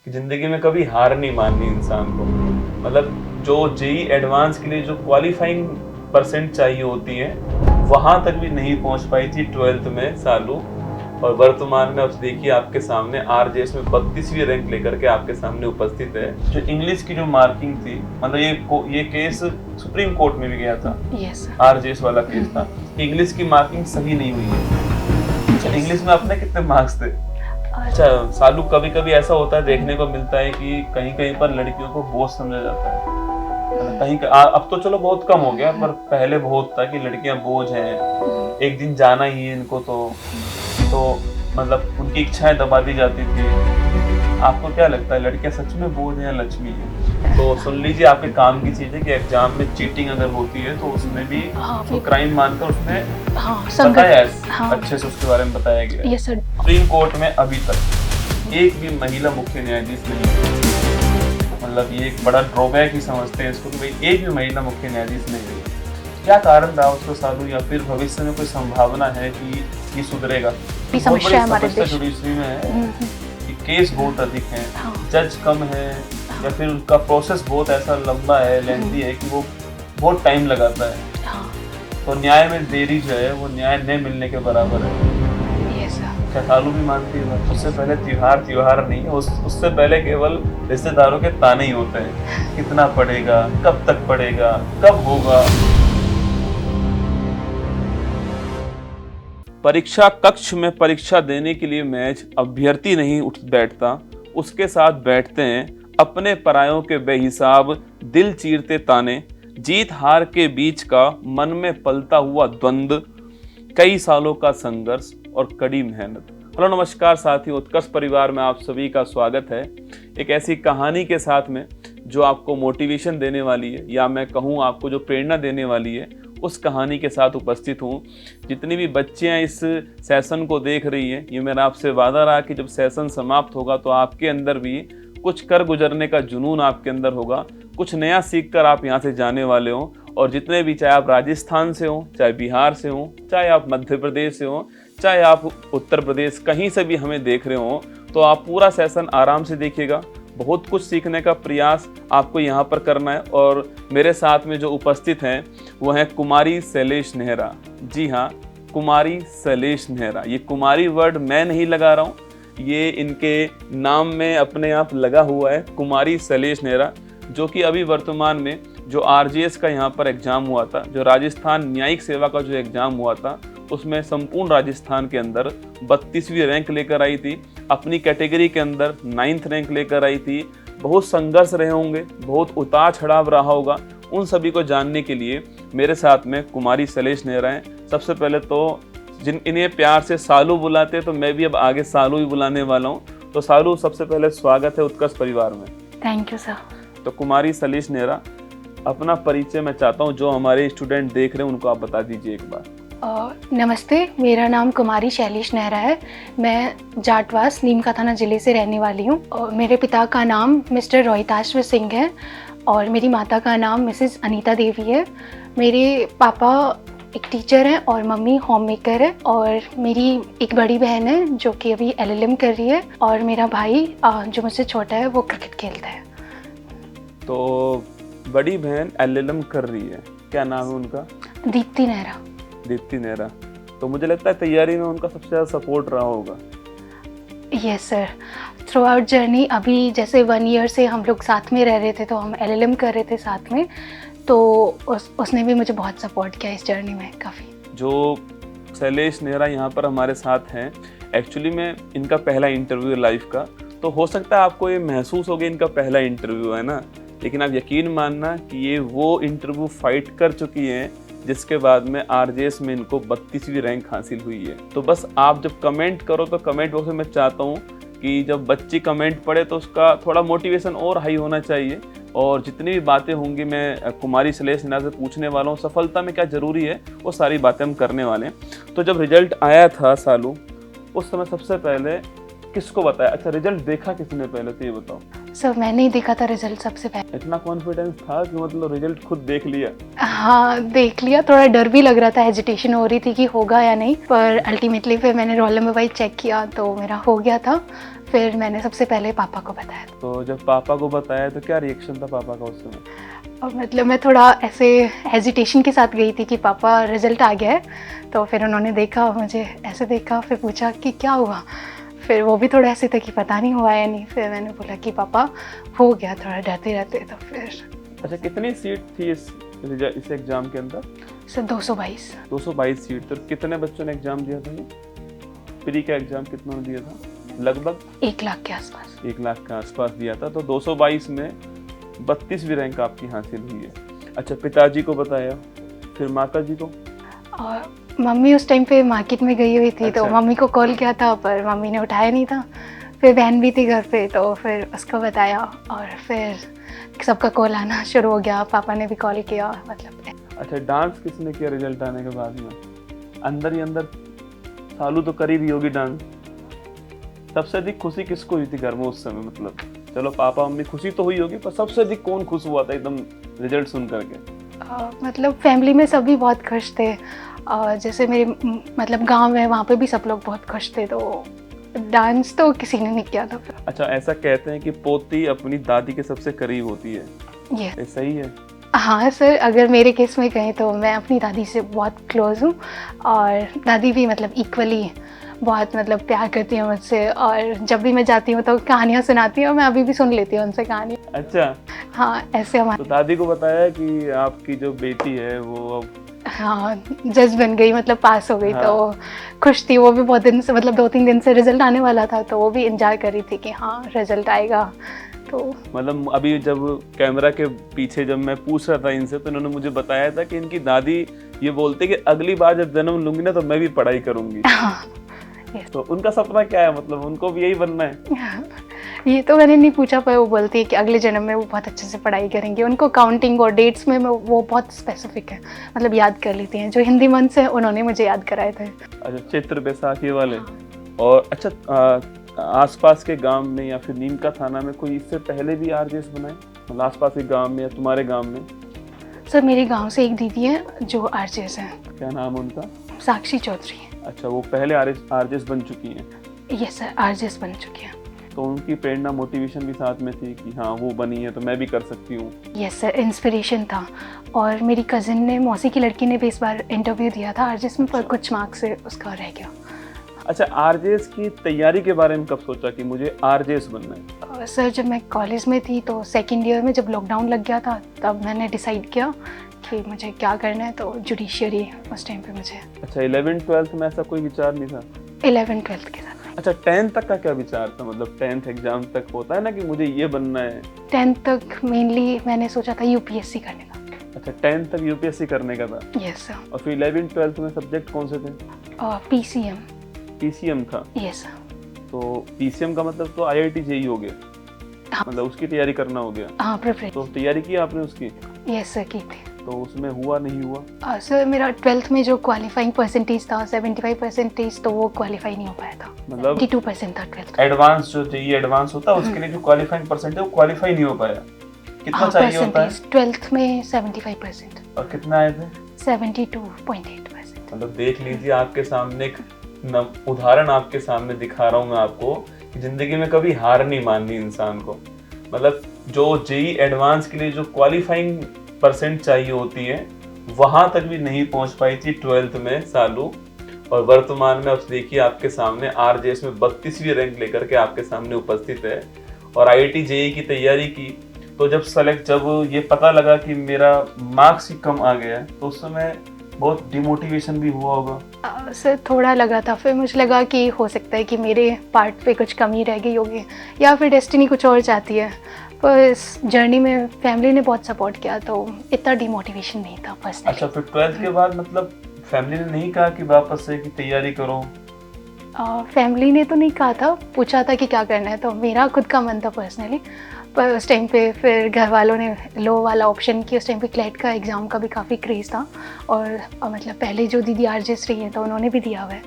कि ज़िंदगी में कभी हार नहीं माननी इंसान को। मतलब जो जेईई एडवांस के लिए जो क्वालिफाइंग परसेंट चाहिए होती है, वहाँ तक भी नहीं पहुँच पाई थी 12th में सालू। और वर्तमान में अब देखिए आपके सामने आरजेएस में 32वीं रैंक लेकर के आपके सामने उपस्थित है। जो इंग्लिश की जो मार्किंग थी, मतलब ये केस सुप्रीम कोर्ट में भी गया था। Yes sir. आरजेएस वाला केस था। इंग्लिश की मार्किंग सही नहीं हुई है। अच्छा, इंग्लिश में आपने कितने मार्क्स थे? अच्छा सालू, कभी कभी ऐसा होता है, देखने को मिलता है कि कहीं कहीं पर लड़कियों को बोझ समझा जाता है। कहीं अब तो चलो बहुत कम हो गया, पर पहले बहुत था कि लड़कियां बोझ हैं, एक दिन जाना ही है इनको, तो मतलब उनकी इच्छाएं दबा दी जाती थी। आपको क्या लगता है, लड़कियां सच में बोझ हैं या लक्ष्मी है? तो सुन लीजिए, आपके काम की चीज है कि एग्जाम में चीटिंग अगर होती है तो उसमें भी तो क्राइम मानकर उसमें बताया है, अच्छे से उसके बारे में बताया गया है। सुप्रीम कोर्ट में अभी तक एक भी महिला मुख्य न्यायाधीश नहीं, मतलब ये एक बड़ा ड्रॉबैक ही समझते हैं इसको कि भाई एक भी महिला मुख्य न्यायाधीश नहीं हुई। क्या कारण रहा उसको सालू, या फिर भविष्य में कोई संभावना है कि ये सुधरेगा? समस्या हमारे देश जुडिशरी में है कि केस बहुत अधिक हैं, जज कम है, या फिर उनका प्रोसेस बहुत ऐसा लंबा है, लेंथी है कि वो बहुत टाइम लगाता है। तो न्याय में देरी जो है वो न्याय न मिलने के बराबर है। क्या सालू भी मानती है? उससे पहले त्योहार नहीं है, उससे पहले केवल रिश्तेदारों के ताने ही होते हैं। कितना पढ़ेगा, कब तक पढ़ेगा, कब होगा। परीक्षा कक्ष में परीक्षा देने के लिए महज अभ्यर्थी नहीं उठ बैठता, उसके साथ बैठते हैं अपने परायों के बेहिसाब दिल चीरते ताने, जीत हार के बीच का मन में पलता हुआ द्वंद्व, कई सालों का संघर्ष और कड़ी मेहनत। हेलो नमस्कार साथियों, उत्कर्ष परिवार में आप सभी का स्वागत है। एक ऐसी कहानी के साथ में जो आपको मोटिवेशन देने वाली है, या मैं कहूँ आपको जो प्रेरणा देने वाली है, उस कहानी के साथ उपस्थित हूँ। जितनी भी बच्चियाँ इस सेशन को देख रही हैं, ये मेरा आपसे वादा रहा कि जब सेशन समाप्त होगा तो आपके अंदर भी कुछ कर गुजरने का जुनून आपके अंदर होगा, कुछ नया सीख कर आप यहाँ से जाने वाले हो। और जितने भी, चाहे आप राजस्थान से हो, चाहे बिहार से हो, चाहे आप मध्य प्रदेश से हो, चाहे आप उत्तर प्रदेश, कहीं से भी हमें देख रहे हो, तो आप पूरा सेशन आराम से देखिएगा। बहुत कुछ सीखने का प्रयास आपको यहाँ पर करना है। और मेरे साथ में जो उपस्थित हैं वो हैं कुमारी शैलेश नेहरा। जी हाँ, कुमारी शैलेश नेहरा। ये कुमारी वर्ड मैं नहीं लगा रहा हूँ, ये इनके नाम में अपने आप लगा हुआ है, कुमारी शैलेश नेहरा, जो कि अभी वर्तमान में जो आरजेएस का यहाँ पर एग्जाम हुआ था, जो राजस्थान न्यायिक सेवा का जो एग्जाम हुआ था, उसमें संपूर्ण राजस्थान के अंदर 32वीं रैंक लेकर आई थी। अपनी कैटेगरी के अंदर 9th रैंक लेकर आई थी। बहुत संघर्ष रहे होंगे, बहुत उतार चढ़ाव रहा होगा। उन सभी को जानने के लिए मेरे साथ में कुमारी शैलेश नेहरा हैं। सबसे पहले तो इन्हें प्यार से सालू बुलाते हैं, तो मैं भी अब आगे सालू ही बुलाने वाला हूँ। तो सालू, सबसे पहले स्वागत है उत्कर्ष परिवार में। Thank you sir. तो कुमारी शैलेश नेहरा, अपना परिचय मैं चाहता हूँ, जो हमारे स्टूडेंट देख रहे हैं उनको आप बता दीजिए एक बार। नमस्ते, मेरा नाम कुमारी शैलेश नेहरा है। मैं जाटवास नीमका थाना ज़िले से रहने वाली हूँ। और मेरे पिता का नाम मिस्टर रोहिताश्व सिंह है और मेरी माता का नाम मिसेस अनीता देवी है। मेरे पापा एक टीचर हैं और मम्मी होम मेकर है। और मेरी एक बड़ी बहन है जो कि अभी LLM कर रही है, और मेरा भाई जो मुझसे छोटा है वो क्रिकेट खेलता है। तो बड़ी बहन LLM कर रही है, क्या नाम है उनका? दीप्ति नेहरा। दीप्ति नेहरा। तो मुझे लगता है तैयारी में उनका सबसे ज़्यादा सपोर्ट रहा होगा। Yes sir, through out journey. अभी जैसे 1 ईयर से हम लोग साथ में रह रहे थे, तो हम LLM कर रहे थे साथ में, तो उसने भी मुझे बहुत सपोर्ट किया इस जर्नी में काफ़ी। जो शैलेश नेहरा यहाँ पर हमारे साथ हैं, एक्चुअली में इनका पहला इंटरव्यू है लाइफ का, तो हो सकता है आपको ये महसूस हो गया इनका पहला इंटरव्यू है ना, लेकिन आप यकीन मानना कि ये वो इंटरव्यू फाइट कर चुकी हैं जिसके बाद में आरजेएस में इनको 32वीं रैंक हासिल हुई है। तो बस आप जब कमेंट करो तो कमेंट बॉक्स में मैं चाहता हूँ कि जब बच्ची कमेंट पढ़े तो उसका थोड़ा मोटिवेशन और हाई होना चाहिए। और जितनी भी बातें होंगी मैं कुमारी शैलेश नेहरा से पूछने वाला हूँ। सफलता में क्या ज़रूरी है, वो सारी बातें हम करने वाले हैं। तो जब रिजल्ट आया था सालू, उस समय सबसे पहले किसको बताया? अच्छा, रिजल्ट देखा किसने पहले, तो ये बताओ। सर मैंने ही देखा था रिजल्ट सबसे पहले। इतना कॉन्फिडेंस था कि मतलब रिजल्ट खुद देख लिया? हाँ देख लिया, थोड़ा डर भी लग रहा था, हेजिटेशन हो रही थी कि होगा या नहीं, पर अल्टीमेटली फिर मैंने रोल नंबर वाइज चेक किया तो मेरा हो गया था। फिर मैंने सबसे पहले पापा को बताया। तो जब पापा को बताया तो क्या रिएक्शन था पापा का उस समय? और मतलब मैं थोड़ा ऐसे हेजिटेशन के साथ गई थी कि पापा रिजल्ट आ गया है, तो फिर उन्होंने देखा, मुझे ऐसे देखा, फिर पूछा कि क्या हुआ। फिर वो भी थोड़ा ऐसे था कि पता नहीं हुआ या नहीं। फिर मैंने बोला कि पापा हो गया, थोड़ा डरते रहते। तो फिर अच्छा, कितनी सीट थी इस एग्जाम के अंदर? सर 222। 222 सीट। तो कितने बच्चों ने एग्जाम दिया था? ये प्री का एग्जाम कितनों ने दिया था? लगभग 1 लाख के आसपास। 1 लाख के आसपास दिया था। तो 222 में 32वीं रैंक आपकी हासिल हुई है। अच्छा, पिताजी को बताया, फिर माता जी को? और मम्मी उस टाइम पे मार्केट में गई हुई थी। अच्छा। तो मम्मी को कॉल किया था पर मम्मी ने उठाया नहीं था। फिर बहन भी थी घर पे, तो फिर उसको बताया और फिर सबका कॉल आना शुरू हो गया। पापा ने भी कॉल किया मतलब। अच्छा, डांस किसने किया रिजल्ट आने के बाद में? अंदर ही अंदर सालू तो करी भी होगी डांस। सबसे अधिक खुशी किसको हुई थी घर में उस समय? मतलब चलो पापा मम्मी खुशी तो हुई होगी, पर सबसे अधिक कौन खुश हुआ था एकदम रिजल्ट सुन करके? मतलब फैमिली में सभी बहुत खुश थे। जैसे मेरे मतलब गांव है, वहाँ पे भी सब लोग बहुत खुश थे। तो डांस तो किसी ने नहीं किया था। अच्छा, ऐसा कहते हैं कि पोती अपनी दादी के सबसे करीब होती है, ये सही है? हाँ सर, अगर मेरे केस में कहें तो मैं अपनी दादी से बहुत क्लोज हूँ। और दादी भी मतलब इक्वली बहुत मतलब प्यार करती है मुझसे। और जब भी मैं जाती हूँ तो कहानियाँ सुनाती हैं और मैं अभी भी सुन लेती हूँ उनसे कहानी। अच्छा। हाँ ऐसे हमारे। तो दादी को बताया कि आपकी जो बेटी है वो अब? हाँ जज बन गई, मतलब पास हो गई। हाँ। तो खुश थी वो भी बहुत दिन से, मतलब 2-3 दिन से रिजल्ट आने वाला था, तो वो भी इंतजार कर रही थी कि हाँ रिजल्ट आएगा। तो मतलब अभी जब कैमरा के पीछे जब मैं पूछ रहा था इनसे, तो इन्होंने मुझे बताया था कि इनकी दादी ये बोलते कि अगली बार जब जन्म लूंगी ना तो मैं भी पढ़ाई करूंगी। हाँ तो उनका सपना क्या है? मतलब उनको भी यही बनना है? ये तो मैंने नहीं पूछा, पर वो बोलती है कि अगले जन्म में वो बहुत अच्छे से पढ़ाई करेंगे। उनको काउंटिंग और डेट्स में वो बहुत स्पेसिफिक है, मतलब याद कर लेती हैं। जो हिंदी मंथ्स हैं उन्होंने मुझे याद कराए थे। अच्छा, चैत्र बैसाखी वाले। और अच्छा, आसपास के गांव में या फिर नीम का थाना में कोई इससे पहले भी आरजेएस बनाए? मतलब आसपास के गांव में या तुम्हारे गांव में? सर मेरे गांव से एक दीदी है जो आरजेएस है। क्या नाम है उनका? साक्षी चौधरी। अच्छा, वो पहले आरजेएस बन चुकी हैं? यस सर, आरजेएस बन चुकी हैं। तो उनकी प्रेरणा मोटिवेशन भी साथ में थी कि हाँ वो बनी है तो मैं भी कर सकती हूँ? यस सर, इंस्पिरेशन था। और मेरी कज़न ने, मौसी की लड़की ने भी इस बार इंटरव्यू दिया था आरजेएस में, पर कुछ मार्क्स से उसका रह गया। अच्छा, आरजेएस की तैयारी के बारे में कब सोचा कि मुझे आरजेएस बनना है? सर जब मैं कॉलेज में थी तो सेकेंड ईयर में जब लॉकडाउन लग गया था, तब मैंने डिसाइड किया कि मुझे क्या करना है। तो जुडिशियरी उस टाइम पे मुझे। अच्छा, 11th-12th में ऐसा कोई विचार नहीं था? 11th-12th के साथ। अच्छा, 10th तक का क्या विचार था? मतलब 10th एग्जाम तक होता है ना कि मुझे ये बनना है। 10th तक मेनली मैंने सोचा था यूपीएससी करने का। अच्छा, 10th तक यूपीएससी करने का था? Yes sir. और फिर 11th-12th में सब्जेक्ट कौन से थे? पीसीएम। पीसीएम था? Yes sir. तो पीसीएम का मतलब तो आईआईटी जेईई हो गया? हाँ। मतलब उसकी तैयारी करना हो गया? हाँ प्रिपरेशन। तो तैयारी की आपने उसकी? यस सर की थी। तो उसमें हुआ नहीं हुआ? सर मेरा 12th में जो क्वालिफाइंग परसेंटेज था 75%, तो वो क्वालिफाई नहीं हो पाया था। मतलब 82% था 12th। एडवांस जो जेईई एडवांस होता है उसके लिए जो क्वालिफाइंग परसेंट है वो क्वालिफाई नहीं हो पाया? कितना चाहिए होता है? 12th में 75%। और कितना आए थे? 72.8%। मतलब देख लीजिए, आपके सामने एक उदाहरण आपके सामने दिखा रहा हूँ मैं आपको कि जिंदगी में कभी हार नहीं माननी इंसान को। मतलब जो जेईई एडवांस के लिए जो क्वालिफाइंग परसेंट चाहिए होती है वहां तक भी नहीं पहुंच पाई थी 12th में सालू। और वर्तमान में अब देखिए आपके सामने आरजेएस में 32वीं रैंक लेकर के आपके सामने उपस्थित है। और आईआईटी जेईई की तैयारी की, तो जब ये पता लगा कि मेरा मार्क्स ही कम आ गया तो उस समय बहुत डिमोटिवेशन भी हुआ होगा? सर थोड़ा लगा था। फिर मुझे लगा कि हो सकता है कि मेरे पार्ट पे कुछ कमी रह गई होगी या फिर डेस्टिनी कुछ और चाहती है। पर इस जर्नी में फैमिली ने बहुत सपोर्ट किया, तो इतना डिमोटिवेशन नहीं था पर्सनली। अच्छा, फिर 12th के बाद मतलब फैमिली ने नहीं कहा कि वापस से की तैयारी करो? फैमिली ने तो नहीं कहा था, पूछा था कि क्या करना है, तो मेरा खुद का मन था पर्सनली। पर उस टाइम पे फिर घर वालों ने लो वाला ऑप्शन किया। उस टाइम पे क्लेट का एग्ज़ाम का भी काफ़ी क्रेज़ था। और मतलब पहले जो दीदी आरजेएस रही है तो उन्होंने भी दिया हुआ है।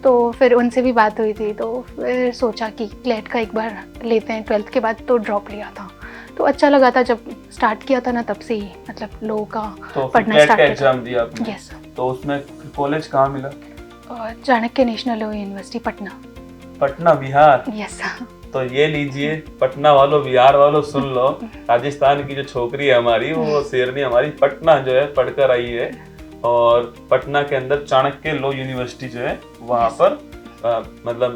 तो फिर उनसे भी बात हुई थी, तो फिर सोचा कि क्लेट का एक बार लेते हैं। 12th के बाद तो ड्रॉप लिया था, तो अच्छा लगा था जब स्टार्ट किया था ना, तब से ही मतलब लो का तो पढ़ना क्लेट स्टार्ट का किया। एग्जाम दिया आपने? यस। तो उसमें कॉलेज कहाँ मिला? Chanakya national law university Patna. Patna Bihar. Yes. तो ये लीजिए पटना वालों, बिहार वालों, सुन लो, राजस्थान की जो छोकरी है हमारी, वो शेरनी हमारी, पटना जो है पढ़कर आई है। और पटना के अंदर चाणक्य लॉ यूनिवर्सिटी जो है वहाँ पर मतलब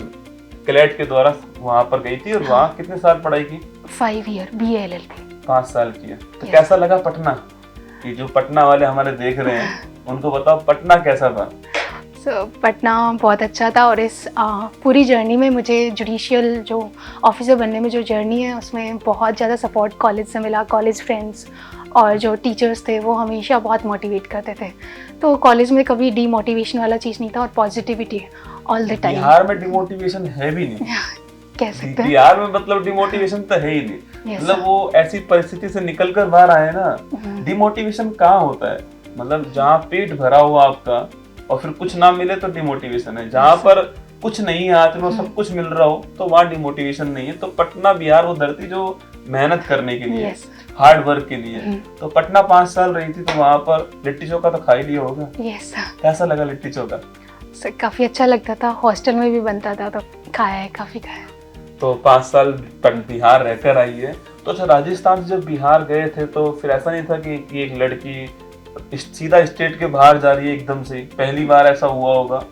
क्लेट के द्वारा वहाँ पर गई थी। और वहाँ कितने साल पढ़ाई की? 5 ईयर BA LLB। 5 साल की है। तो कैसा लगा पटना? कि जो पटना वाले हमारे देख रहे हैं उनको बताओ पटना कैसा था? पटना बहुत अच्छा था, और इस पूरी जर्नी में मुझे जुडिशियल जो ऑफिसर बनने में जो जर्नी है उसमें बहुत ज़्यादा सपोर्ट कॉलेज से मिला। कॉलेज फ्रेंड्स और जो टीचर्स थे वो हमेशा बहुत मोटिवेट करते थे। तो कॉलेज में कभी डीमोटिवेशन वाला चीज़ नहीं था, और positivity all the time. Bihar में डिमोटिवेशन है भी नहीं कह सकते हैं। बिहार में मतलब डिमोटिवेशन तो है ही नहीं। मतलब वो ऐसी परिस्थिति से निकल कर बाहर आए ना, डिमोटिवेशन कहाँ होता है? मतलब जहाँ पेट भरा हुआ आपका और फिर कुछ ना मिले तो डिमोटिवेशन है। जहाँ पर कुछ नहीं है हाथ में, सब कुछ मिल रहा हो, तो वहाँ डिमोटिवेशन नहीं है। तो पटना बिहार वो धरती जो मेहनत करने के लिए, हार्ड वर्क के लिए। तो पटना 5 साल रही थी, तो वहाँ पर लिट्टी चोखा तो खा ही लिया होगा। कैसा लगा लिट्टी चोखा? काफी अच्छा लगता था, हॉस्टल में भी बनता था तो खाया है, काफी खाया। तो 5 साल बिहार रहकर आई है। तो अच्छा, राजस्थान से जब बिहार गए थे तो फिर ऐसा नहीं था कि एक लड़की सीधा स्टेट के बाहर जा रही है एकदम से? पहली बार ऐसा हुआ होगा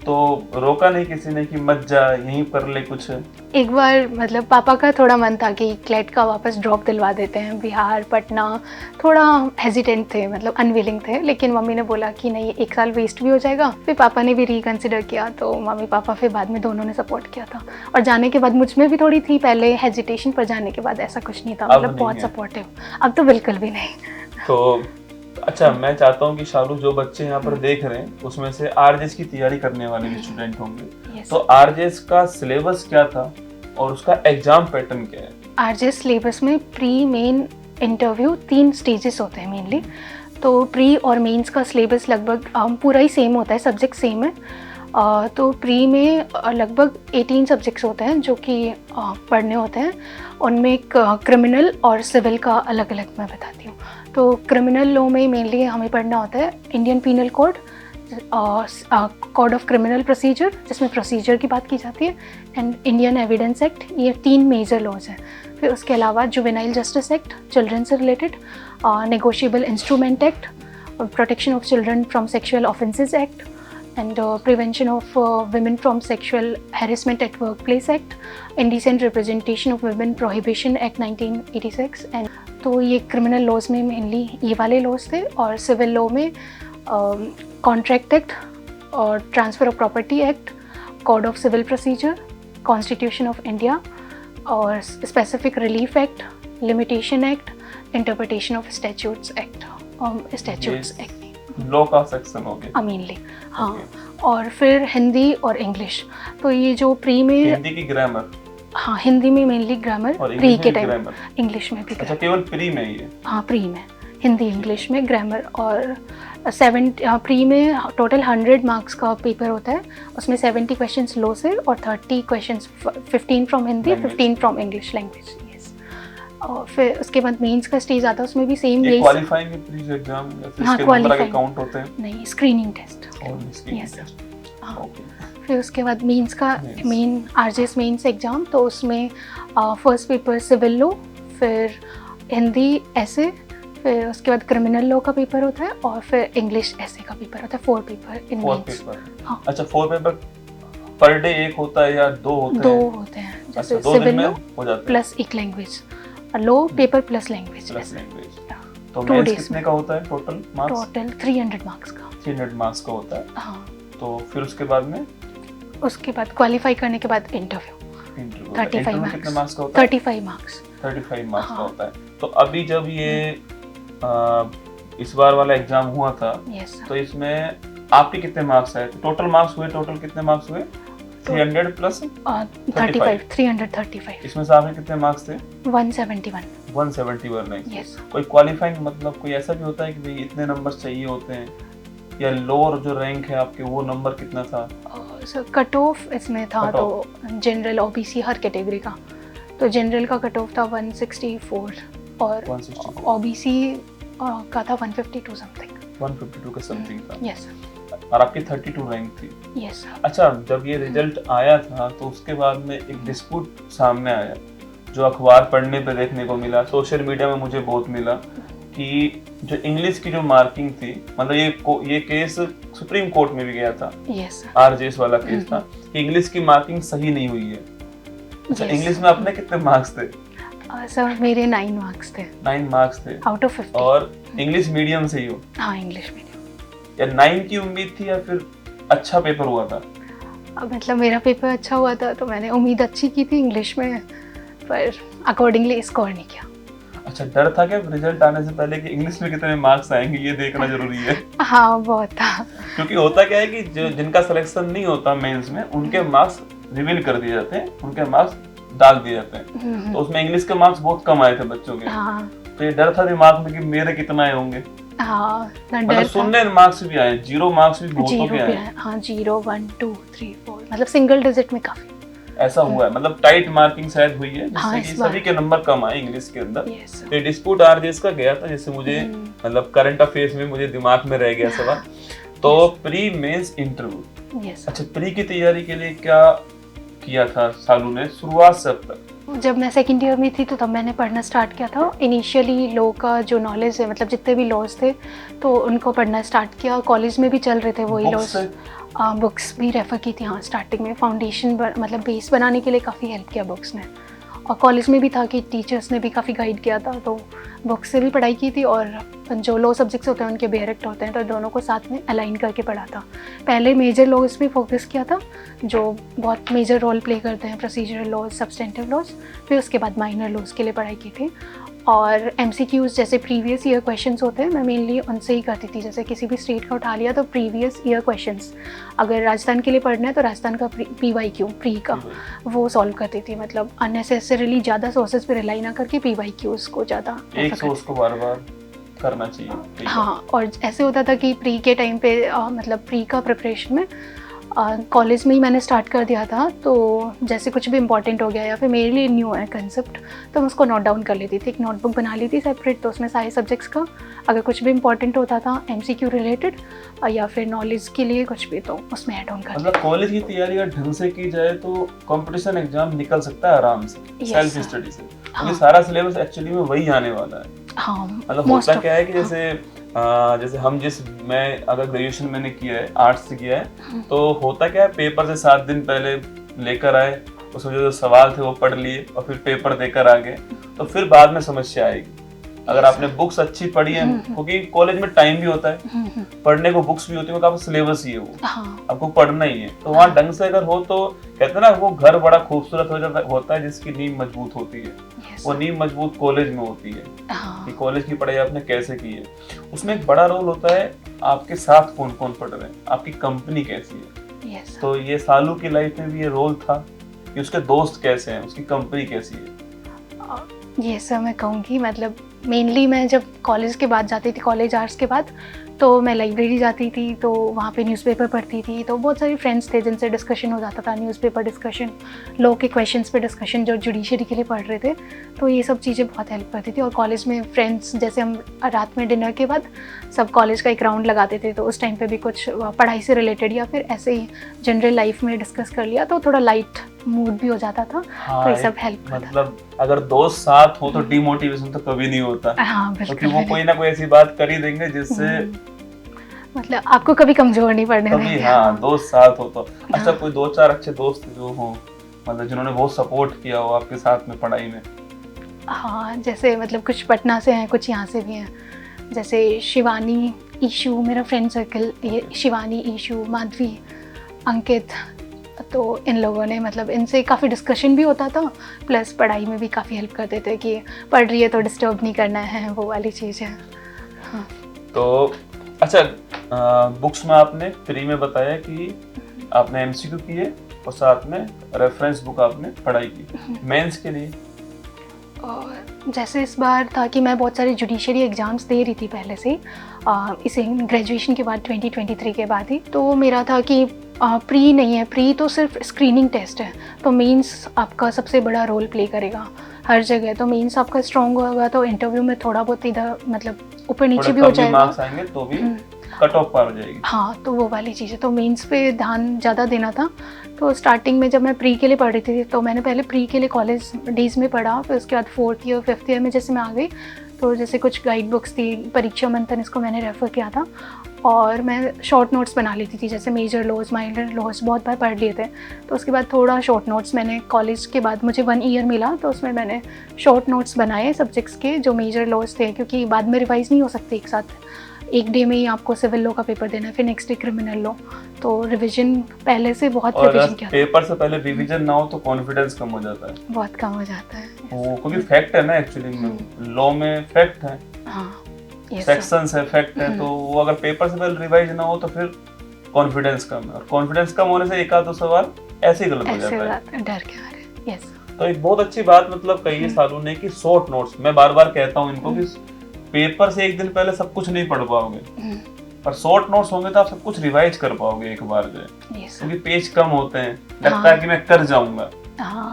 तो रोका नहीं किसी ने कि मत जा, यहीं कर ले कुछ? एक बार मतलब पापा का थोड़ा मन था कि क्लेट का वापस ड्रॉप दिलवा देते हैं। बिहार पटना थोड़ा हेजिटेंट थे, मतलब अनविलिंग थे, लेकिन मम्मी ने बोला कि नहीं, 1 साल वेस्ट भी हो जाएगा। फिर पापा ने भी रिकन्सिडर किया, तो मम्मी पापा फिर बाद में दोनों ने सपोर्ट किया था। और जाने के बाद मुझ में भी थोड़ी थी पहले हेजिटेशन, पर जाने के बाद ऐसा कुछ नहीं था, मतलब बहुत सपोर्टिव। अब तो बिल्कुल भी नहीं। तो अच्छा, मैं चाहता हूँ कि शालू, जो बच्चे यहाँ पर देख रहे हैं उसमें से आरजेएस की तैयारी करने वाले भी स्टूडेंट होंगे। तो आरजेएस का सिलेबस क्या था और उसका एग्जाम पैटर्न क्या है? आरजेएस सिलेबस में प्री, मेन, इंटरव्यू 3 स्टेजेस होते हैं मेनली। तो प्री और मेंस का सिलेबस लगभग पूरा ही सेम होता है, सब्जेक्ट सेम है। तो प्री में लगभग 18 सब्जेक्ट्स होते हैं जो कि पढ़ने होते हैं। उनमें क्रिमिनल और सिविल का अलग अलग मैं बताती हूँ। तो क्रिमिनल लॉ में मेनली हमें पढ़ना होता है Indian penal code, code of criminal procedure जिसमें प्रोसीजर की बात की जाती है, एंड इंडियन एविडेंस एक्ट। ये 3 मेजर लॉज हैं। फिर उसके अलावा जुवेनाइल जस्टिस एक्ट, चिल्ड्रन से related, negotiable instrument act, protection of children from sexual offences act, and prevention of women from sexual harassment at workplace act, indecent representation of women prohibition act 1986। and तो ये criminal laws में mainly ये वाले laws थे। और civil law में contract act और transfer of property act, code of civil procedure, constitution of India, और specific relief act, limitation act, interpretation of statutes act, statutes act law का section हो गया मेनली। हाँ, और फिर हिंदी और इंग्लिश। तो ये जो प्री में हिंदी की ग्रामर, हाँ हिंदी में मेनली ग्रामर, प्री के टाइम इंग्लिश में भी। अच्छा, केवल प्री में ही है? हाँ, प्री में हिंदी इंग्लिश में ग्रामर। और 7 प्री में टोटल 100 मार्क्स का पेपर होता है। उसमें 70 क्वेश्चंस लॉ से और 30 questions, 15 from Hindi, 15 from English language. और फिर उसके बाद मेंस का स्टेज आता है, उसमें भी सेम यही क्वालीफाइंग प्री एग्जाम या फिर इसके नंबर आगे काउंट होते हैं? नहीं, स्क्रीनिंग टेस्ट। यस। फिर उसके बाद मेंस का मेन आरजेएस मेंस एग्जाम, तो उसमें फर्स्ट पेपर सिविल लॉ, फिर हिंदी ऐसे, फिर उसके बाद क्रिमिनल लॉ का पेपर होता है, और फिर इंग्लिश ऐसे का पेपर होता है। 4 पेपर इन मेंस। हाँ। अच्छा, 4 पेपर पर डे एक होता है या 2 होते हैं? 2 होते हैं। जैसे सिविल लॉ प्लस एक language, law paper plus language. तो मेंस कितने का होता है टोटल मार्क्स? टोटल 300 मार्क्स का। 300 मार्क्स का होता है। हाँ। तो फिर उसके बाद में, उसके बाद क्वालिफाई करने के बाद इंटरव्यू 35 मार्क्स। कितने मार्क्स का होता है? 35 मार्क्स। 35 मार्क्स का होता है। तो अभी जब ये इस बार वाला एग्जाम हुआ था, तो इसमें आपके कितने मार्क्स आए? टोटल मार्क्स हुए, टोटल कितने मार्क्स हुए? 300 प्लस 35, 335। इसमें से आपके कितने मार्क्स थे? 171। 171 नहीं। कोई क्वालिफाइंग मतलब कोई ऐसा भी होता है कि भाई इतने नंबर चाहिए होते हैं, या लोअर जो रैंक है आपके वो नंबर कितना था? सर कट ऑफ इसमें था Cut तो जनरल ओबीसी हर कैटेगरी का, तो जनरल का कट ऑफ था 164 और 164 ओबीसी का था 152 समथिंग। 152 का समथिंग था। यस और आपकी 32 रैंक थी। यस। अच्छा, जब ये रिजल्ट आया था तो उसके बाद में एक डिस्प्यूट सामने आया जो अखबार पढ़ने पे देखने को मिला, सोशल मीडिया में मुझे बहुत मिला कि जो इंग्लिश की जो मार्किंग थी, मतलब ये केस सुप्रीम कोर्ट में भी गया था। यस आरजेएस वाला केस था कि इंग्लिश की मार्किंग सही नहीं हुई है। अच्छा, इंग्लिश में अपने कितने मार्क्स थे? सर मेरे 9 मार्क्स थे। 9 मार्क्स थे आउट ऑफ 50। और इंग्लिश मीडियम से ही हो? हाँ इंग्लिश मीडियम। या 9 की उम्मीद थी या फिर अच्छा पेपर हुआ था? मतलब मेरा पेपर अच्छा हुआ था तो मैंने उम्मीद अच्छी की थी इंग्लिश में, पर अकॉर्डिंगली स्कोर नहीं किया। अच्छा, डर था क्या रिजल्ट आने से पहले कि इंग्लिश में कितने मार्क्स आएंगे, ये देखना जरूरी है? हाँ बहुत था। क्योंकि होता क्या है कि जिनका सिलेक्शन नहीं होता मेंस में, उनके मार्क्स रिवील कर दिए जाते हैं, उनके मार्क्स डाल दिए जाते हैं। तो उसमें इंग्लिश के मार्क्स बहुत कम आए थे बच्चों के। हाँ तो ये डर था दिमाग में कि मेरे कितना आए होंगे। हाँ मतलब सुनने मार्क्स भी आए, 0 मार्क्स भी बहुतों के आए। हाँ 0 1 2 3 4 मतलब सिंगल डिजिट में काफी ऐसा हुआ है। मतलब टाइट मार्किंग शायद हुई है हाँ, जिससे कि सभी के नंबर कम आए इंग्लिश के अंदर। यस तो डिस्प्यूट आरजेएस का गया था, जिससे मुझे मतलब करंट अफेयर्स में मुझे दिमाग में रह गया सवाल। तो प्री मेंस इंटरव्यू। यस। अच्छा, प्री की तैयारी के लिए क्या किया था सालू ने शुरुआत से अब तक? जब मैं सेकंड ईयर में थी तो तब मैंने पढ़ना स्टार्ट किया था। इनिशियली लॉ का जो नॉलेज है, मतलब जितने भी लॉज थे तो उनको पढ़ना स्टार्ट किया। कॉलेज में भी चल रहे थे वही लॉज, बुक्स भी रेफ़र की थी। हाँ स्टार्टिंग में फाउंडेशन मतलब बेस बनाने के लिए काफ़ी हेल्प किया बुक्स ने, और कॉलेज में भी था कि टीचर्स ने भी काफ़ी गाइड किया था, तो बुक्स से भी पढ़ाई की थी। और जो लॉ सब्जेक्ट्स होते हैं उनके डायरेक्ट होते हैं, तो दोनों को साथ में अलाइन करके पढ़ा था। पहले मेजर लॉज पे फोकस किया था जो बहुत मेजर रोल प्ले करते हैं, प्रोसीजरल लॉज, सब्सटेंटिव लॉज। फिर उसके बाद माइनर लॉज के लिए पढ़ाई की थी। और MCQs जैसे प्रीवियस ईयर क्वेश्चंस होते हैं, मैं मेनली उनसे ही करती थी। जैसे किसी भी स्टेट का उठा लिया तो प्रीवियस ईयर क्वेश्चंस, अगर राजस्थान के लिए पढ़ना है तो राजस्थान का PYQ प्री का वो सॉल्व करती थी। मतलब अननेसेसरीली ज़्यादा सोर्सेज पे रिलाई ना करके PYQs को ज़्यादा एक सोर्स को बार-बार करना चाहिए। हाँ, और ऐसे होता था कि प्री के टाइम पे मतलब प्री का प्रिपरेशन में कॉलेज में ही मैंने स्टार्ट कर दिया था। तो जैसे कुछ भी इंपॉर्टेंट हो गया या फिर मेरे लिए न्यू है कंसेप्ट, तो मैं उसको नोट डाउन कर लेती थी। एक नोटबुक बना ली थी सेपरेट, तो उसमें सारे सब्जेक्ट्स का अगर कुछ भी इंपॉर्टेंट होता था MCQ रिलेटेड या फिर नॉलेज के लिए कुछ भी, तो उसमें ऐड ऑन कर। मतलब कॉलेज की तैयारी अगर ढंग से की जाए तो कंपटीशन एग्जाम निकल सकता है आराम से, सेल्फ स्टडी से, क्योंकि सारा सिलेबस एक्चुअली में वही आने वाला है। हाँ, मतलब होता क्या है कि जैसे मैं अगर ग्रेजुएशन मैंने किया है, आर्ट्स से किया है, तो होता क्या है, पेपर से 7 दिन पहले लेकर आए, उसमें जो सवाल थे वो पढ़ लिए और फिर पेपर देकर आ गए, तो फिर बाद में समस्या आएगी। अगर आपने बुक्स अच्छी पढ़ी है, क्योंकि कॉलेज में टाइम भी होता है, पढ़ने को बुक्स भी होती है, आपका सिलेबस ही है वो, आपको पढ़ना ही है, तो वहाँ ढंग से अगर हो तो कहते हैं ना, वो घर बड़ा खूबसूरत होता है जिसकी नींव मजबूत होती है। वो नींव मजबूत कॉलेज में होती है कि कॉलेज की पढ़ाई आपने कैसे की है। उसमें एक बड़ा रोल होता है आपके साथ कौन कौन पढ़ रहे हैं, आपकी कंपनी कैसी है। तो ये सालू की लाइफ में भी ये रोल था कि उसके दोस्त कैसे हैं, उसकी कंपनी कैसी है। ये सर मैं कहूँगी, मतलब मेनली मैं जब कॉलेज के बाद जाती थी, कॉलेज आवर्स के बाद, तो मैं लाइब्रेरी जाती थी, तो वहाँ पे न्यूज़पेपर पढ़ती थी। तो बहुत सारे फ्रेंड्स थे जिनसे डिस्कशन हो जाता था, न्यूज़पेपर डिस्कशन, लॉ के क्वेश्चंस पे डिस्कशन जो जुडिशरी के लिए पढ़ रहे थे, तो ये सब चीज़ें बहुत हेल्प करती थी। और कॉलेज में फ्रेंड्स, जैसे हम रात में डिनर के बाद सब कॉलेज का एक राउंड लगाते थे, तो उस टाइम पर भी कुछ पढ़ाई से रिलेटेड या फिर ऐसे ही जनरल लाइफ में डिस्कस कर लिया, तो थोड़ा लाइट मूड भी हो जाता था। तो ये सब हेल्प करता था। मतलब अगर दोस्त साथ हो तो डिमोटिवेशन तो कभी नहीं होता। हाँ बिल्कुल, क्योंकि वो कोई ना कोई ऐसी बात कर ही देंगे जिससे मतलब आपको कभी कमजोर नहीं पड़ने देंगे। हाँ, दोस्त साथ हो तो। अच्छा, कोई 2-4 अच्छे दोस्त जो हो, मतलब जिन्होंने बहुत सपोर्ट किया हो आपके साथ में पढ़ाई में? हाँ, जैसे मतलब कुछ पटना से हैं, कुछ यहाँ से भी हैं। जैसे शिवानी, ईशू, मेरा फ्रेंड सर्कल ये शिवानी, ईशू, माधवी, अंकित, तो इन लोगों ने, मतलब इनसे काफ़ी डिस्कशन भी होता था, प्लस पढ़ाई में भी काफ़ी हेल्प करते थे कि पढ़ रही है तो डिस्टर्ब नहीं करना है, वो वाली चीज़ है। हाँ। तो अच्छा, बुक्स में आपने फ्री में बताया कि आपने MCQ किए और साथ में रेफरेंस बुक आपने पढ़ाई की मेंस के लिए। और जैसे इस बार था कि मैं बहुत सारे जुडिशरी एग्ज़ाम्स दे रही थी पहले से, इसे ग्रेजुएशन के बाद 2023 के बाद ही। तो मेरा था कि प्री नहीं है, प्री तो सिर्फ स्क्रीनिंग टेस्ट है, तो मेंस आपका सबसे बड़ा रोल प्ले करेगा हर जगह। तो मेंस आपका स्ट्रॉन्ग होगा तो इंटरव्यू में थोड़ा बहुत इधर मतलब ऊपर नीचे भी हो जाएगा, मार्क्स आएंगे तो भी कट ऑफ पार हो जाएगी। हाँ, तो वो वाली चीज़ है। तो मेंस पे ध्यान ज़्यादा देना था। तो स्टार्टिंग में जब मैं प्री के लिए पढ़ रही थी तो मैंने पहले प्री के लिए कॉलेज डेज में पढ़ा, फिर उसके बाद 4th ईयर 5th ईयर में जैसे मैं आ गई तो जैसे कुछ गाइड बुक्स थी, परीक्षा मंथन इसको मैंने रेफ़र किया था, और मैं शॉर्ट नोट्स बना लेती थी, जैसे मेजर लॉज माइनर लॉज बहुत बार पढ़ लिए थे। तो उसके बाद थोड़ा शॉर्ट नोट्स मैंने कॉलेज के बाद मुझे 1 ईयर मिला तो उसमें मैंने शॉर्ट नोट्स बनाए सब्जेक्ट्स के जो मेजर लॉज थे, क्योंकि बाद में रिवाइज़ नहीं हो सकते एक साथ, एक डे में ही आपको सिविल लॉ का पेपर देना है, फिर नेक्स्ट डे क्रिमिनल लॉ। तो रिवीजन पहले से बहुत रिवीजन किया। पेपर से पहले रिवीजन ना हो तो कॉन्फिडेंस कम हो जाता है, बहुत कम हो जाता है। वो क्योंकि फैक्ट है ना, एक्चुअली में लॉ में फैक्ट है, सेक्शंस है, फैक्ट है, तो वो अगर पेपर से पहले रिवाइज ना हो तो फिर कॉन्फिडेंस कम है, और कॉन्फिडेंस कम होने से एक आध दो सवाल ऐसे ही गलत हो जाता है, डर के मारे। यस, तो एक बहुत अच्छी बात मतलब कही है सालू ने कि शॉर्ट नोट्स, मैं बार बार कहता हूँ इनको कि पेपर से एक दिन पहले सब कुछ नहीं पढ़ पाओगे, पर शॉर्ट नोट्स होंगे तो आप सब कुछ रिवाइज कर पाओगे एक बार जो है, क्योंकि पेज कम होते हैं, लगता है कि मैं कर जाऊंगा,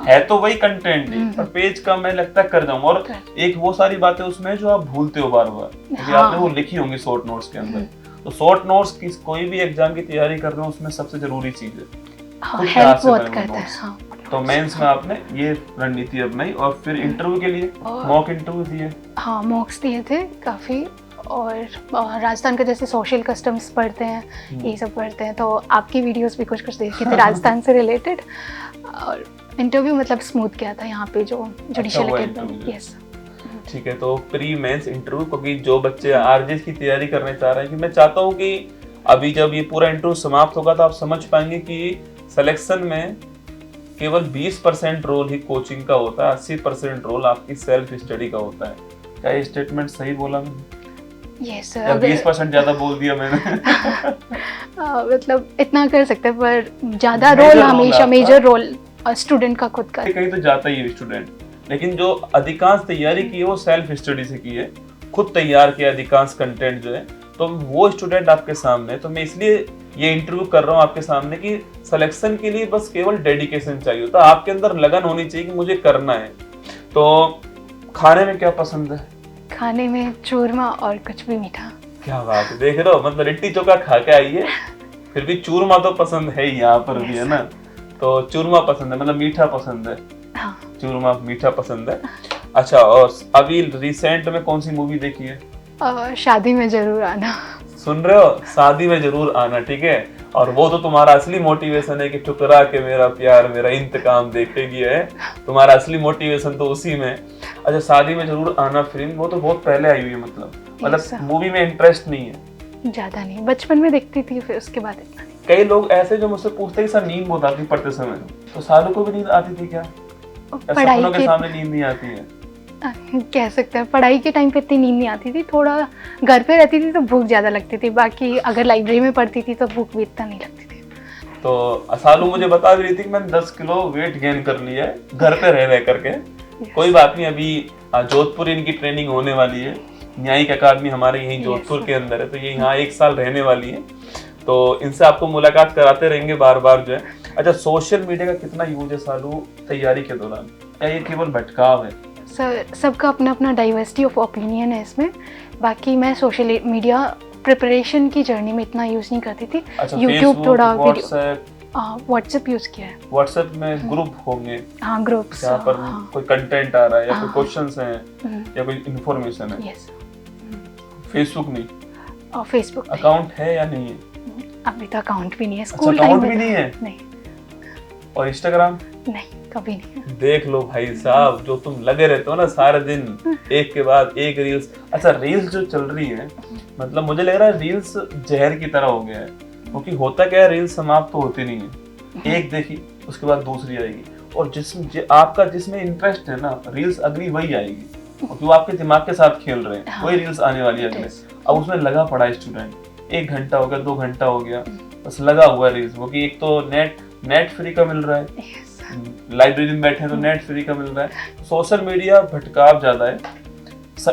है तो वही कंटेंट ही, पर पेज कम है, लगता है कर जाऊंगा, और एक वो सारी बातें उसमें जो आप भूलते हो बार बार, क्योंकि आपने वो लिखी होंगी शॉर्ट नोट्स के अंदर। तो शॉर्ट नोट्स की कोई भी एग्जाम की तैयारी कर रहे हो उसमें सबसे जरूरी चीज है, हेल्प बहुत करता है। तो मेंस में आपने ये रणनीति अपनाई, और फिर इंटरव्यू के लिए मॉक इंटरव्यू दिए? हाँ, मॉक्स दिए थे काफ़ी, और राजस्थान के जैसे सोशल कस्टम्स पढ़ते हैं, ये सब पढ़ते हैं, तो आपकी वीडियोस भी कुछ कुछ देखी थी राजस्थान से रिलेटेड, और इंटरव्यू मतलब स्मूथ किया था यहाँ पे जो जुडिशियल अकेडमी। यस, ठीक है। तो प्री मेंस इंटरव्यू, क्योंकि जो बच्चे आरजेएस की तैयारी करने चाह रहे हैं, कि मैं चाहता हूँ कि अभी जब ये पूरा इंटरव्यू समाप्त होगा तो आप समझ पाएंगे कि सिलेक्शन में केवल 20% रोल ही कोचिंग का होता है, 80% रोल आपकी सेल्फ स्टडी का होता है। क्या ये स्टेटमेंट सही बोला मैंने? यस, 20% ज्यादा बोल दिया मैंने? मतलब इतना कर सकते हैं, पर ज्यादा रोल हमेशा मेजर रोल स्टूडेंट का खुद का। कहीं तो जाता ही है स्टूडेंट, लेकिन जो अधिकांश तैयारी की है वो सेल्फ स्टडी से की है, खुद तैयार किया अधिकांश कंटेंट जो है, तो वो स्टूडेंट आपके सामने है। तो मैं इसलिए ये इंटरव्यू कर रहा हूँ आपके सामने कि सिलेक्शन के लिए बस केवल डेडिकेशन चाहिए होता है, आपके अंदर लगन होनी चाहिए कि मुझे करना है। तो खाने में क्या पसंद है? खाने में चूरमा और कुछ भी मीठा। क्या बात है, देख रहे हो, मतलब लिट्टी चोखा खा के आई है, फिर भी चूरमा तो पसंद है ही, यहाँ पर भी है ना। तो चूरमा पसंद है, मतलब मीठा पसंद है। हाँ, चूरमा मीठा पसंद है। अच्छा, और अभी रिसेंट में कौन सी मूवी देखी है? शादी में जरूर आना। सुन रहे हो, शादी में जरूर आना, ठीक है। और वो तो तुम्हारा असली मोटिवेशन है कि ठुकरा के मेरा प्यार मेरा इंतकाम देखेगी, है तुम्हारा असली मोटिवेशन तो उसी में। अच्छा, शादी में जरूर आना फिल्म, वो तो बहुत पहले आई हुई है, मतलब मूवी में इंटरेस्ट नहीं है? ज्यादा नहीं, बचपन में देखती थी, फिर उसके बाद इतना नहीं। कई लोग ऐसे जो मुझसे पूछते हैं कि सर नींद बहुत आती पढ़ते समय, तो सालों को भी नींद आती थी क्या? पढ़ाई के सामने नींद नहीं आती है? कह सकते हैं, पढ़ाई के टाइम पे इतनी नींद नहीं आती थी, थोड़ा घर पे रहती थी तो भूख ज्यादा लगती थी, बाकी अगर लाइब्रेरी में पढ़ती थी तो भूख भी इतना नहीं लगती थी। तो सालू मुझे बता भी रही थी कि मैंने 10 किलो वेट गेन कर लिया है घर पे रह करके। कोई बात नहीं, अभी जोधपुर इनकी ट्रेनिंग होने वाली है, न्यायिक अकादमी हमारे यहीं जोधपुर के अंदर है, तो ये यहाँ 1 साल रहने वाली है, तो इनसे आपको मुलाकात कराते रहेंगे बार बार जो है। अच्छा, सोशल मीडिया का कितना यूज है सालू तैयारी के दौरान? क्या ये केवल भटकाव है? सर, सबका अपना अपना डाइवर्सिटी ऑफ ओपिनियन है इसमें। बाकी मैं सोशल मीडिया प्रिपरेशन की जर्नी में इतना यूज नहीं करती थी। अच्छा, यूट्यूब थोड़ा, व्हाट्सएप यूज किया है। व्हाट्सएप में ग्रुप होंगे? हाँ, ग्रुप्स, जहाँ पर कोई कंटेंट आ रहा है या कोई क्वेश्चंस हैं या कोई इन्फॉर्मेशन है। यस। फेसबुक नहीं? और फेसबुक अकाउंट है या नहीं है? अभी तो अकाउंट भी नहीं है, स्कूल टाइम में भी नहीं है? नहीं। और इंस्टाग्राम? नहीं, कभी नहीं। देख लो भाई साहब, जो तुम लगे रहते हो ना सारे दिन एक के बाद एक रील्स। अच्छा, रील्स जो चल रही है, मतलब मुझे लग रहा है रील्स जहर की तरह हो गया है, क्योंकि होता क्या है, रील्स समाप्त तो होती नहीं है, एक देखी उसके बाद दूसरी आएगी, और आपका जिसमें इंटरेस्ट है ना, रील्स अगली वही आएगी, क्योंकि वो आपके दिमाग के साथ खेल रहे हैं, वही रील्स आने वाली है अगले। अब उसमें लगा पड़ा है स्टूडेंट, 1 घंटा हो गया, 2 घंटा हो गया, बस लगा हुआ है रील्स, क्योंकि एक तो नेट फ्री का मिल रहा है, लाइब्रेरी में बैठे हैं तो नेट फ्री का मिल रहा है। सोशल मीडिया भटकाव ज्यादा है,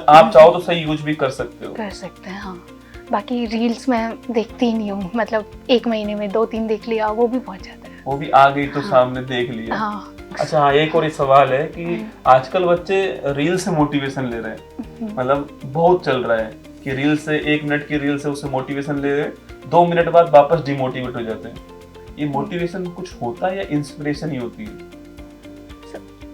आप चाहो तो सही यूज भी कर सकते हो। कर सकते हैं, हाँ। बाकी रील्स मैं देखती ही नहीं हूँ, मतलब एक महीने में 2-3 देख लिया, वो भी बहुत जाता है। वो भी आ गई तो सामने देख लिया। हाँ। अच्छा हाँ, एक और ये सवाल है कि आजकल बच्चे रील से मोटिवेशन ले रहे हैं, मतलब बहुत चल रहा है कि रील से 1 मिनट की रील से उससे मोटिवेशन ले रहे हैं, 2 मिनट बाद वापस डिमोटिवेट हो जाते हैं। ये मोटिवेशन कुछ होता है या इंस्पिरेशन ही होती है?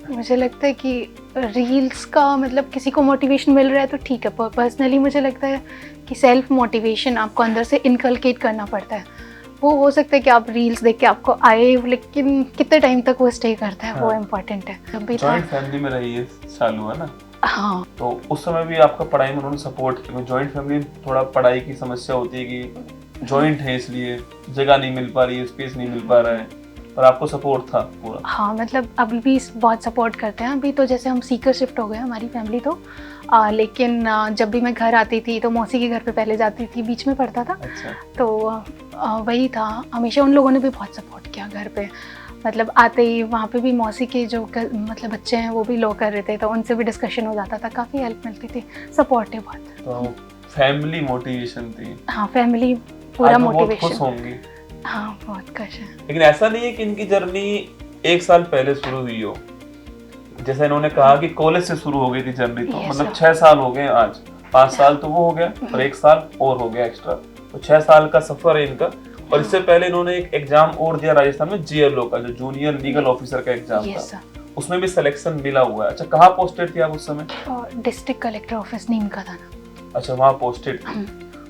मुझे लगता है कि रील्स का मतलब किसी को मोटिवेशन मिल रहा है तो ठीक है, पर पर्सनली मुझे लगता है कि सेल्फ मोटिवेशन आपको अंदर से इनकलकेट करना पड़ता है। वो हो सकता है कि आप रील्स देख के आपको आए, लेकिन कितने टाइम तक वो स्टे करता है, हाँ। वो इम्पोर्टेंट है। जॉइंट फैमिली में रही है सालू, है ना? हाँ। तो उस समय भी आपका पढ़ाई में उन्होंने सपोर्ट किया? जॉइंट फैमिली में थोड़ा पढ़ाई की समस्या होती है कि जॉइंट है इसलिए जगह नहीं मिल पा रही है, स्पेस नहीं मिल पा रहा है, पर आपको सपोर्ट था पूरा? हाँ, मतलब अभी भी बहुत सपोर्ट करते हैं। अभी तो जैसे हम सीकर शिफ्ट हो गए हमारी फैमिली तो, लेकिन जब भी मैं घर आती थी तो मौसी के घर पे पहले जाती थी, बीच में पड़ता था। अच्छा। तो वही था, हमेशा उन लोगों ने भी बहुत सपोर्ट किया घर पे। मतलब आते ही वहाँ पे भी मौसी के जो मतलब बच्चे हैं वो भी लो कर रहे थे, तो उनसे भी डिस्कशन हो जाता था, काफ़ी हेल्प मिलती थी, सपोर्ट है बहुत। तो फैमिली मोटिवेशन थी। हाँ, फैमिली पूरा बहुत खुश मोटिवेशन। होंगी। हाँ, बहुत खुश है। लेकिन ऐसा नहीं है कि इनकी जर्नी 1 साल पहले शुरू हुई हो, जैसे इन्होंने कहा कि कॉलेज से शुरू हो गई थी जर्नी, तो Yes, मतलब sir. 6 साल हो गए आज, 5 साल तो वो हो गया और 1 साल और हो गया एक्स्ट्रा, तो 6 साल का सफर है इनका। और इससे पहले इन्होंने एक एग्जाम और दिया राजस्थान में, GLO का, जो जूनियर लीगल ऑफिसर का एग्जाम Yes, था, sir. उसमें भी सिलेक्शन मिला हुआ है। अच्छा, कहाँ पोस्टेड थी आप उस समय? डिस्ट्रिक्ट कलेक्टर ऑफिस नीम का था ना। अच्छा, वहाँ पोस्टेड थी।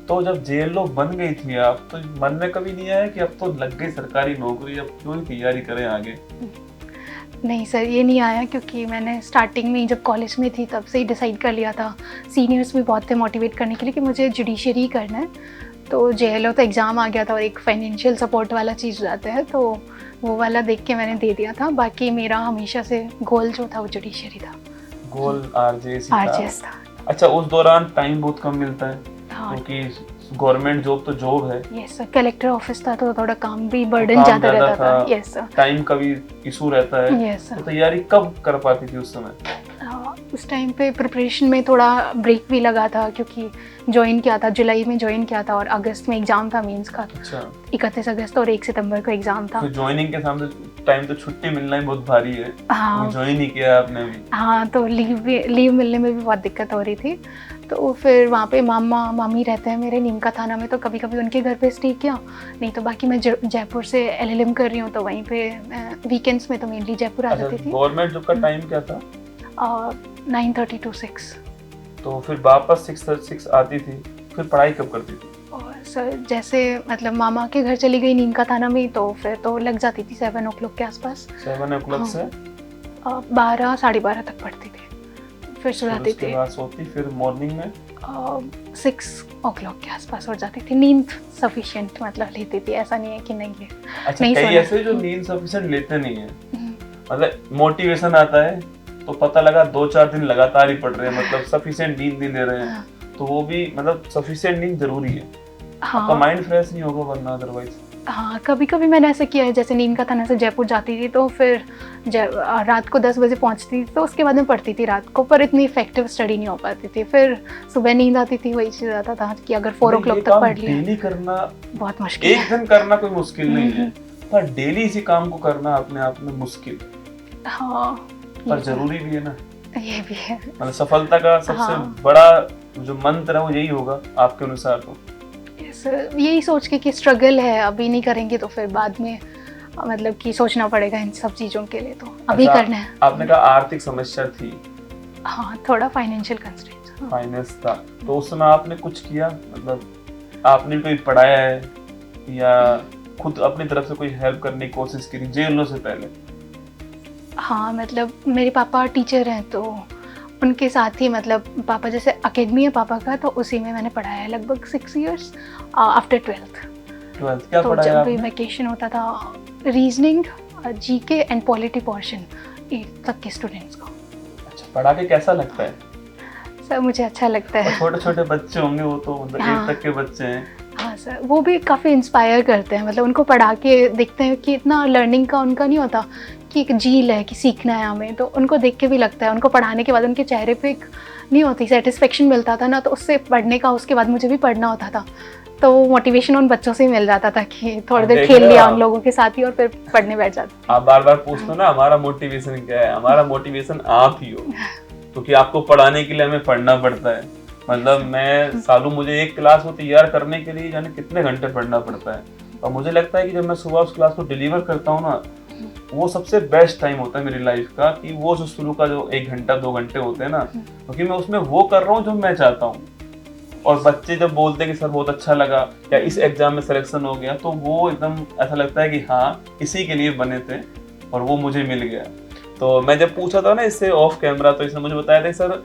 तो जब JLO बन गई थी आप, तो मन में कभी नहीं आया कि अब तो लग गई सरकारी नौकरी, अब क्यों ही तैयारी करें आगे? नहीं सर, ये नहीं आया, क्योंकि मैंने स्टार्टिंग में जब कॉलेज में थी तब से ही डिसाइड कर लिया था। सीनियर्स भी बहुत थे मोटिवेट करने के लिए कि मुझे जुडिशरी करना है, तो JLO तो एग्ज़ाम आ गया था और एक फाइनेंशियल सपोर्ट वाला चीज़ हो जाता है, तो वो वाला देख के मैंने दे दिया था। बाकी मेरा हमेशा से गोल जो था वो जुडिशरी था। गोल RJS था। अच्छा, उस दौरान टाइम बहुत कम मिलता है हाँ। क्योंकि गवर्नमेंट जॉब तो जॉब है। यस सर, कलेक्टर ऑफिस था तो थोड़ा काम भी बर्डन काम ज़्यादा ज्यादा रहता था। Yes sir. टाइम का भी इशू रहता है। Yes sir. तो तैयारी कब कर पाती थी उस समय? उस टाइम पे प्रिपरेशन में थोड़ा ब्रेक भी लगा था, क्योंकि ज्वाइन किया था, जुलाई में ज्वाइन किया था और अगस्त में एग्ज़ाम था मेंस का। अच्छा। 31 अगस्त और 1 सितंबर को एग्ज़ाम था। तो ज्वाइनिंग के सामने टाइम तो छुट्टी मिलना ही बहुत भारी है। हाँ। ज्वाइन ही किया आपने भी। हाँ, तो लीव मिलने में भी बहुत दिक्कत हो रही थी। तो फिर वहाँ पे मामा मामी रहते हैं मेरे नीम का थाना में, तो कभी कभी उनके घर पे स्टे किया, नहीं तो बाकी मैं जयपुर से LLM कर रही हूँ, तो वहीं पे वीकेंड्स में तो मेनली जयपुर आ जाती थी। गवर्नमेंट जॉब का टाइम क्या था? 9:30 to 6। तो फिर वापस 6 आती थी, फिर पढ़ाई कब करती थी? और सर जैसे मतलब मामा के घर चली गई नीम का थाना में, तो फिर तो लग जाती थी 7 o'clock के आसपास। 7 o'clock से 12 साढ़े 12 तक पढ़ती थी, फिर सो जाती थी। उसके बाद सोती, फिर मॉर्निंग में 6 o'clock के आसपास हो जाती थी। नींद सफिशिएंट मतलब लेती थी, ऐसा नहीं है कि नहीं ले। अच्छा, नहीं कई सोना। ऐसे जो नींद सफिशिएंट लेते नहीं है, मतलब मोटिवेशन आता है तो पता लगा 2-4 दिन लगातार ही पढ़ रहे हैं, मतलब सफिशिएंट नींद नहीं ले रहे हैं, तो वो भी मतलब सफिशिएंट नींद जरूरी है। आपका माइंड फ्रेश नहीं होगा वरना अदरवाइज। हाँ, कभी कभी मैंने ऐसा किया है, जैसे नीम का थाना से जयपुर जाती थी तो फिर रात को 10 बजे पहुंचती थी, तो उसके बाद में पढ़ती थी रात को, पर इतनी इफेक्टिव स्टडी नहीं हो पाती थी। फिर सुबह नींद आती थी, वही चीज़ आता था कि अगर 4 o'clock तक पढ़ लिया। डेली करना बहुत मुश्किल एक दिन करना कोई मुश्किल नहीं है, पर डेली इसी काम को करना अपने आप में मुश्किल, हाँ, पर जरूरी भी है ना। ये भी है। मतलब सफलता का सबसे हाँ। बड़ा जो मंत्र है वो यही होगा आपके अनुसार? तो यही सोच के कि स्ट्रगल है, अभी नहीं करेंगे तो फिर बाद में मतलब कि सोचना पड़ेगा इन सब चीज़ों के लिए, तो अभी अच्छा, करना है। आपने कहा आर्थिक समस्या थी। हाँ, थोड़ा फाइनेंशियल कंस्ट्रेंट्स। फाइनेंस था, तो उस समय आपने कुछ किया, मतलब आपने कोई पढ़ाया है या खुद अपनी तरफ से कोई हेल्प करने की कोशिश की थी JLO से पहले? हाँ, मतलब मेरे पापा टीचर हैं, तो उनके साथ ही मतलब पापा जैसे अकेडमी है पापा का, तो उसी में मैंने पढ़ाया है लगभग 6 years आफ्टर 12th। क्या तो पढ़ाया जब भी आपने? वेकेशन होता था, reasoning, GK and polity portion 8th तक के स्टूडेंट्स को। अच्छा, पढ़ा के कैसा लगता है? सर मुझे अच्छा लगता है। छोटे छोटे बच्चे होंगे वो तो, मतलब 8th तक के बच्चे हैं। हाँ सर, वो भी काफ़ी इंस्पायर करते हैं, मतलब उनको पढ़ा के देखते हैं कि इतना लर्निंग का उनका नहीं होता कि एक जील है कि सीखना है हमें, तो उनको देख के भी लगता है, उनको पढ़ाने के बाद उनके चेहरे पे एक नहीं होती सेटिस्फेक्शन मिलता था ना, तो उससे पढ़ने का, उसके बाद मुझे भी पढ़ना होता था, तो मोटिवेशन उन बच्चों से ही मिल जाता था कि थोड़ी देर खेल लिया उन लोगों के साथ ही और फिर पढ़ने बैठ जाते। आप बार बार पूछते हो ना हमारा मोटिवेशन क्या है, हमारा मोटिवेशन आप ही हो, क्योंकि आपको पढ़ाने के लिए हमें पढ़ना पड़ता है। मतलब मैं सालू, मुझे एक क्लास को तैयार करने के लिए जाने कितने घंटे पढ़ना पड़ता है, और मुझे लगता है कि जब मैं सुबह उस क्लास को डिलीवर करता हूँ ना, वो सबसे बेस्ट टाइम होता है मेरी लाइफ का, कि वो जो शुरू का जो 1 घंटा 2 घंटे होते हैं ना, क्योंकि मैं उसमें वो कर रहा हूँ जो मैं चाहता हूँ। और बच्चे जब बोलते हैं कि सर बहुत अच्छा लगा या इस एग्जाम में सिलेक्शन हो गया, तो वो एकदम ऐसा लगता है कि हाँ इसी के लिए बने थे और वो मुझे मिल गया। तो मैं जब पूछा था ना इससे ऑफ कैमरा, तो इसने मुझे बताया था सर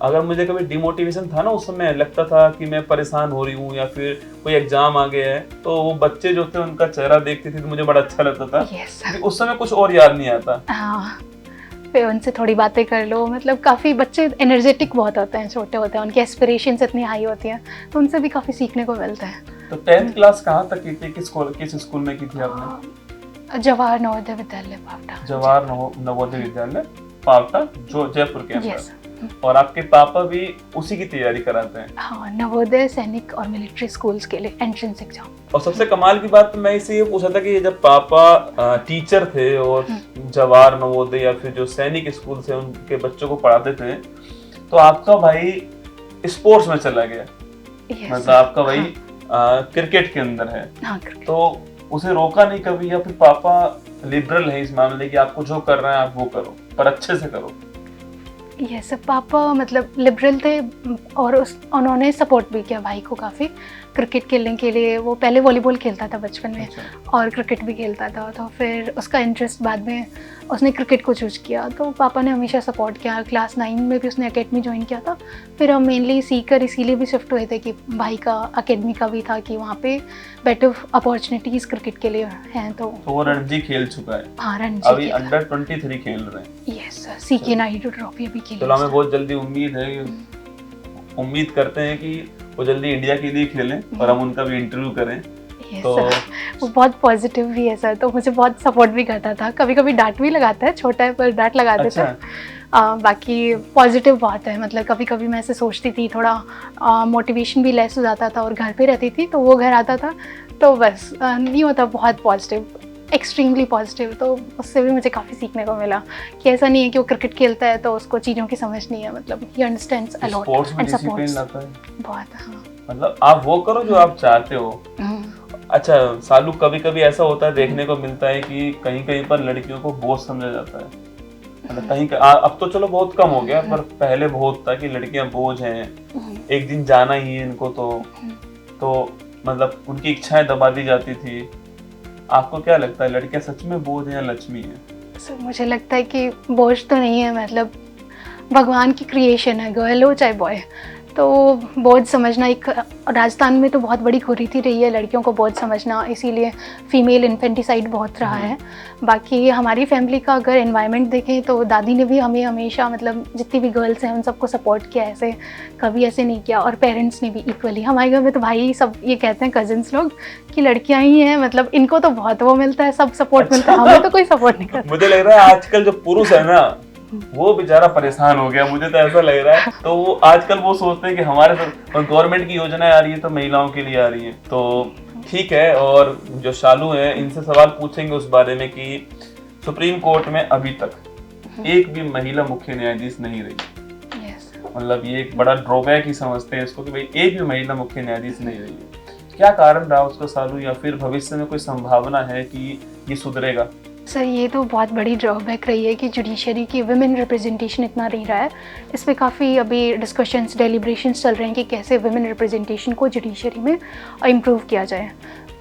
अगर मुझे कभी डिमोटिवेशन था ना, उस समय लगता था कि मैं परेशान हो रही हूँ या फिर कोई एग्जाम आ गया है, तो वो बच्चे जो थे उनका चेहरा देखते थे तो मुझे बड़ा अच्छा लगता था। yes. उस समय कुछ और याद नहीं आता। हाँ, फिर उनसे थोड़ी बातें कर लो, मतलब काफ़ी बच्चे एनर्जेटिक बहुत होते हैं, छोटे होते हैं, उनकी एस्पिरेशंस इतनी हाई होती हैं, तो उनसे भी काफ़ी सीखने को मिलता है। तो 10th क्लास कहाँ तक की थी, किस स्कूल में की थी आपने? जवाहर नवोदय विद्यालय पावटा। जवाहर नवोदय विद्यालय पावटा, जो जयपुर के अंदर। यस। और आपके पापा भी उसी की तैयारी कराते हैं? हाँ, नवोदय, सैनिक और मिलिट्री स्कूल्स के लिए एंट्रेंस एग्जाम। और सबसे कमाल की बात मैं इससे ये पूछा था कि जब पापा टीचर थे और जवाहर नवोदय या फिर जो सैनिक स्कूल से उनके बच्चों को पढ़ाते थे, तो आपका भाई स्पोर्ट्स में चला गया। मतलब आपका भाई क्रिकेट के अंदर है। हाँ, तो उसे रोका नहीं कभी, या फिर पापा लिबरल है इस मामले कि आपको जो कर रहे हैं आप वो करो, पर अच्छे से करो? यस, पापा मतलब लिबरल थे और उन्होंने सपोर्ट भी किया भाई को काफ़ी क्रिकेट खेलने के लिए। वो पहले वॉलीबॉल खेलता था बचपन में। अच्छा। और क्रिकेट भी खेलता था, तो फिर उसका इंटरेस्ट बाद में उसने क्रिकेट को चूज किया, तो पापा ने हमेशा सपोर्ट किया। क्लास 9 में भी उसने एकेडमी ज्वाइन किया था। फिर हम मेनली सीकर इसीलिए भी शिफ्ट हुए थे कि भाई का एकेडमी का भी था कि वहाँ पे बेटर अपॉर्चुनिटीज़ क्रिकेट के लिए हैं। तो वो रणजी खेल चुका है। हाँ, रणजी अभी अंडर 23 खेल रहे हैं। यस, सीके नायडू ट्रॉफी अभी खेली। चलो, हमें बहुत जल्दी उम्मीद करते हैं कि वो जल्दी इंडिया के लिए खेलें और हम उनका भी इंटरव्यू करें। तो वो बहुत पॉजिटिव भी है सर, तो मुझे बहुत सपोर्ट भी करता था। कभी कभी डांट भी लगाता है, छोटा है पर डांट लगा देता है। बाकी पॉजिटिव बात है। मतलब कभी कभी मैं ऐसे सोचती थी, थोड़ा मोटिवेशन भी लेस हो जाता था और घर पे रहती थी, तो वो घर आता था तो बस नहीं होता, बहुत पॉजिटिव, एक्सट्रीमली पॉजिटिव। तो उससे भी मुझे काफ़ी सीखने को मिला कि ऐसा नहीं है कि वो क्रिकेट खेलता है तो उसको चीज़ों की समझ नहीं है। मतलब he understands a lot and supports बहुत। हाँ, मतलब आप वो करो जो आप चाहते हो। अच्छा सालू, कभी कभी ऐसा होता है, देखने को मिलता है कि कहीं कहीं पर लड़कियों को बोझ समझा जाता है। मतलब कहीं अब तो चलो बहुत कम हो गया, पर पहले बहुत था कि लड़कियां बोझ हैं, एक दिन जाना ही है इनको, तो मतलब उनकी इच्छाएं दबा दी जाती थी। आपको क्या लगता है, लड़कियां सच में बोझ हैं या लक्ष्मी है? सर मुझे लगता है कि बोझ तो नहीं है, मतलब भगवान की क्रिएशन है, गर्ल हो चाहे बॉय। तो बोझ समझना एक राजस्थान में तो बहुत बड़ी कुरीति रही है लड़कियों को बोझ समझना, इसीलिए फीमेल इन्फेंटिसाइड बहुत रहा है। बाकी हमारी फैमिली का अगर एनवायरनमेंट देखें तो दादी ने भी हमें हमेशा, मतलब जितनी भी गर्ल्स हैं उन सबको सपोर्ट किया, ऐसे कभी ऐसे नहीं किया। और पेरेंट्स ने भी इक्वली। हमारे घर में तो भाई सब ये कहते हैं, कजिन्स लोग, कि लड़कियां ही हैं, मतलब इनको तो बहुत वो मिलता है, सब सपोर्ट मिलता है, हमें तो कोई सपोर्ट नहीं करता। मुझे लग रहा है आजकल जो पुरुष है ना, वो बेचारा परेशान हो गया, मुझे तो ऐसा लग रहा है। तो वो आजकल वो सोचते हैं कि हमारे गवर्नमेंट की योजनाएं आ रही है तो महिलाओं के लिए आ रही है। तो ठीक है, और जो शालू है इनसे सवाल पूछेंगे उस बारे में कि सुप्रीम कोर्ट में अभी तक एक भी महिला मुख्य न्यायाधीश नहीं रही। मतलब ये एक बड़ा ड्रॉबैक ही समझते हैं इसको कि भाई एक भी महिला मुख्य न्यायाधीश नहीं रही है। क्या कारण रहा उसका सालू, या फिर भविष्य में कोई संभावना है कि ये सुधरेगा? सर ये तो बहुत बड़ी ड्रॉबैक रही है कि जुडिशरी की वुमेन रिप्रेजेंटेशन इतना नहीं रहा है। इस पर काफ़ी अभी डिस्कशंस, डेलिब्रेशंस चल रहे हैं कि कैसे वुमेन रिप्रेजेंटेशन को जुडिशरी में इम्प्रूव किया जाए।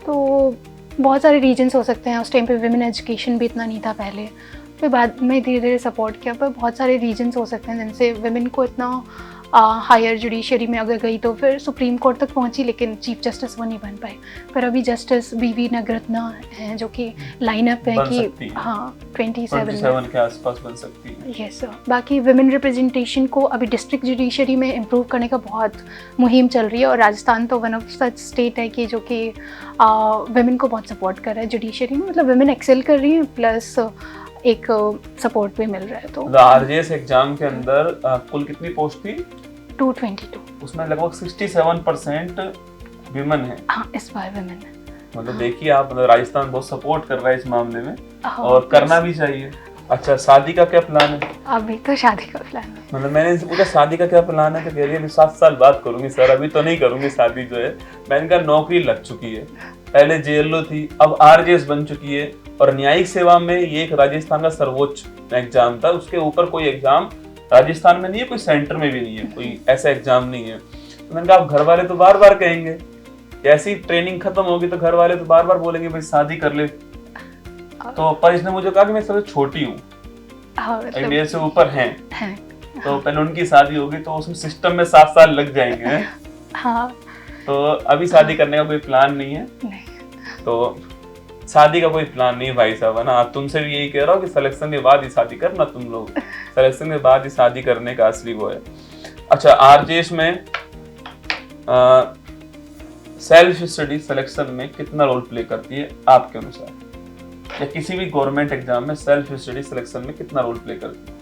तो बहुत सारे रीजंस हो सकते हैं। उस टाइम पे वुमेन एजुकेशन भी इतना नहीं था पहले, फिर बाद में धीरे धीरे सपोर्ट किया, पर बहुत सारे रीजंस हो सकते हैं जिनसे वुमेन को इतना हायर जुडिशरी में अगर गई तो फिर सुप्रीम कोर्ट तक पहुंची, लेकिन चीफ जस्टिस वो नहीं बन पाए। पर अभी जस्टिस वी नगरत्ना हैं जो कि लाइनअप है कि हाँ 27 के आसपास बन सकती है। Yes sir. बाकी विमेन रिप्रेजेंटेशन को अभी डिस्ट्रिक्ट जुडिशरी में इम्प्रूव करने का बहुत मुहिम चल रही है, और राजस्थान तो वन ऑफ सच स्टेट है कि जो कि विमेन को बहुत सपोर्ट कर रहा है जुडिशरी में, मतलब विमेन एक्सेल कर रही हैं, प्लस एक सपोर्ट भी मिल रहा है। तो आरजेएस एग्जाम के अंदर कुल कितनी पोस्ट थी? 222। उसमें लगभग 67% विमेन है। हाँ, इस बार विमेन है। मतलब देखिए आप, मतलब राजस्थान बहुत सपोर्ट कर रहा है इस मामले में, और करना भी चाहिए। अच्छा, शादी का क्या प्लान है? अभी तो शादी का प्लान है। मतलब मैंने इनसे पूछा शादी का क्या प्लान है, तो कह रही है 7 साल बाद करूंगी सर, अभी तो नहीं करूंगी शादी जो है। मैंने कहा नौकरी लग चुकी है, पहले जेएलओ थी, अब आरजेएस बन चुकी है, और न्यायिक सेवा में ये एक राजस्थान का सर्वोच्च एग्जाम था। उसके ऊपर कोई एग्जाम राजस्थान में नहीं है, कोई सेंटर में भी नहीं है, कोई ऐसा एग्जाम नहीं है। तो मैंने कहा आप घर वाले तो बार बार कहेंगे, ऐसी ट्रेनिंग खत्म होगी तो घर वाले तो बार बार बोलेंगे भाई शादी कर ले। तो पर इसने मुझे कहा कि मैं सबसे छोटी हूँ, मेरे से ऊपर हैं, तो पहले उनकी शादी होगी तो उसमें सिस्टम में 7 साल लग जाएंगे। हाँ। तो अभी शादी करने का कोई प्लान नहीं है। तो शादी का कोई प्लान नहीं भाई साहब, है ना। आप तुमसे भी यही कह रहा हूँ कि सिलेक्शन के बाद ही शादी करना, तुम लोग सिलेक्शन के बाद ही शादी करने का असली वो है। अच्छा, आरजेएस में सेल्फ स्टडी सिलेक्शन में कितना रोल प्ले करती है आपके अनुसार, या किसी भी गवर्नमेंट एग्जाम में सेल्फ स्टडी सिलेक्शन में कितना रोल प्ले करती है?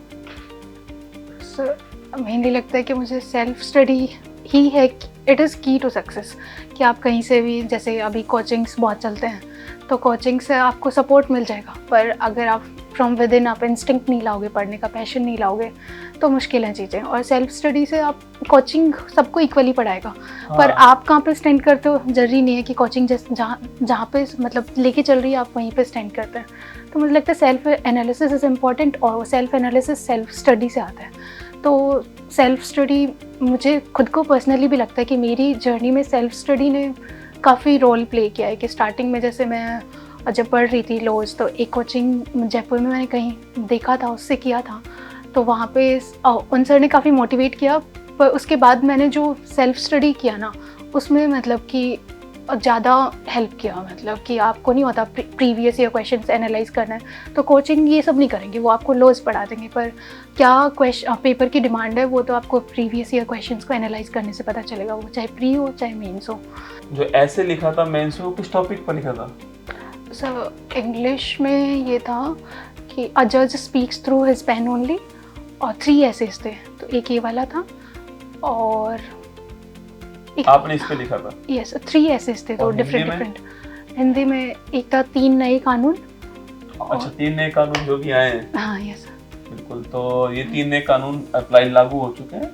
सर, मेनली लगता है कि मुझे सेल्फ स्टडी ही है, इट इज़ की टू सक्सेस। कि आप कहीं से भी, जैसे अभी कोचिंग्स बहुत चलते हैं, तो कोचिंग से आपको सपोर्ट मिल जाएगा, पर अगर आप फ्रॉम विद इन आप इंस्टिंक्ट नहीं लाओगे, पढ़ने का पैशन नहीं लाओगे, तो मुश्किल है चीज़ें। और सेल्फ स्टडी से आप, कोचिंग सबको इक्वली पढ़ाएगा, पर आप कहाँ पे स्टैंड करते हो जरूरी नहीं है कि कोचिंग जहाँ पे मतलब लेके चल रही है आप वहीं पे स्टैंड करते हैं। तो मुझे लगता है सेल्फ एनालिसिस इज़ इम्पॉर्टेंट, और सेल्फ एनालिसिस सेल्फ स्टडी से आता है। तो सेल्फ स्टडी, मुझे खुद को पर्सनली भी लगता है कि मेरी जर्नी में सेल्फ स्टडी ने काफ़ी रोल प्ले किया है। कि स्टार्टिंग में जैसे मैं जब पढ़ रही थी लॉज, तो एक कोचिंग जयपुर में मैंने कहीं देखा था, उससे किया था, तो वहाँ पे उन सर ने काफ़ी मोटिवेट किया। पर उसके बाद मैंने जो सेल्फ स्टडी किया ना, उसमें मतलब कि ज़्यादा हेल्प किया। मतलब कि आपको नहीं होता प्रीवियस ईयर क्वेश्चंस एनालाइज करना है, तो कोचिंग ये सब नहीं करेंगे, वो आपको लॉज पढ़ा देंगे, पर क्या पेपर की डिमांड है वो तो आपको प्रीवियस ईयर क्वेश्चंस को एनालाइज करने से पता चलेगा, वो चाहे प्री हो चाहे मेंस हो। जो ऐसे लिखा था मेंस में, किस टॉपिक पर लिखा था? सर, इंग्लिश में ये था कि अ जज speaks through his pen only, और 3 एसेज थे, तो एक ये वाला था, और आपने इस पे लिखा था? यस, 3 एसेज थे, तो डिफरेंट। हिंदी में एक था 3 नए कानून। अच्छा, 3 नए कानून जो भी आए हैं। हाँ, यस बिल्कुल। तो ये 3 नए कानून अप्लाई लागू हो चुके हैं,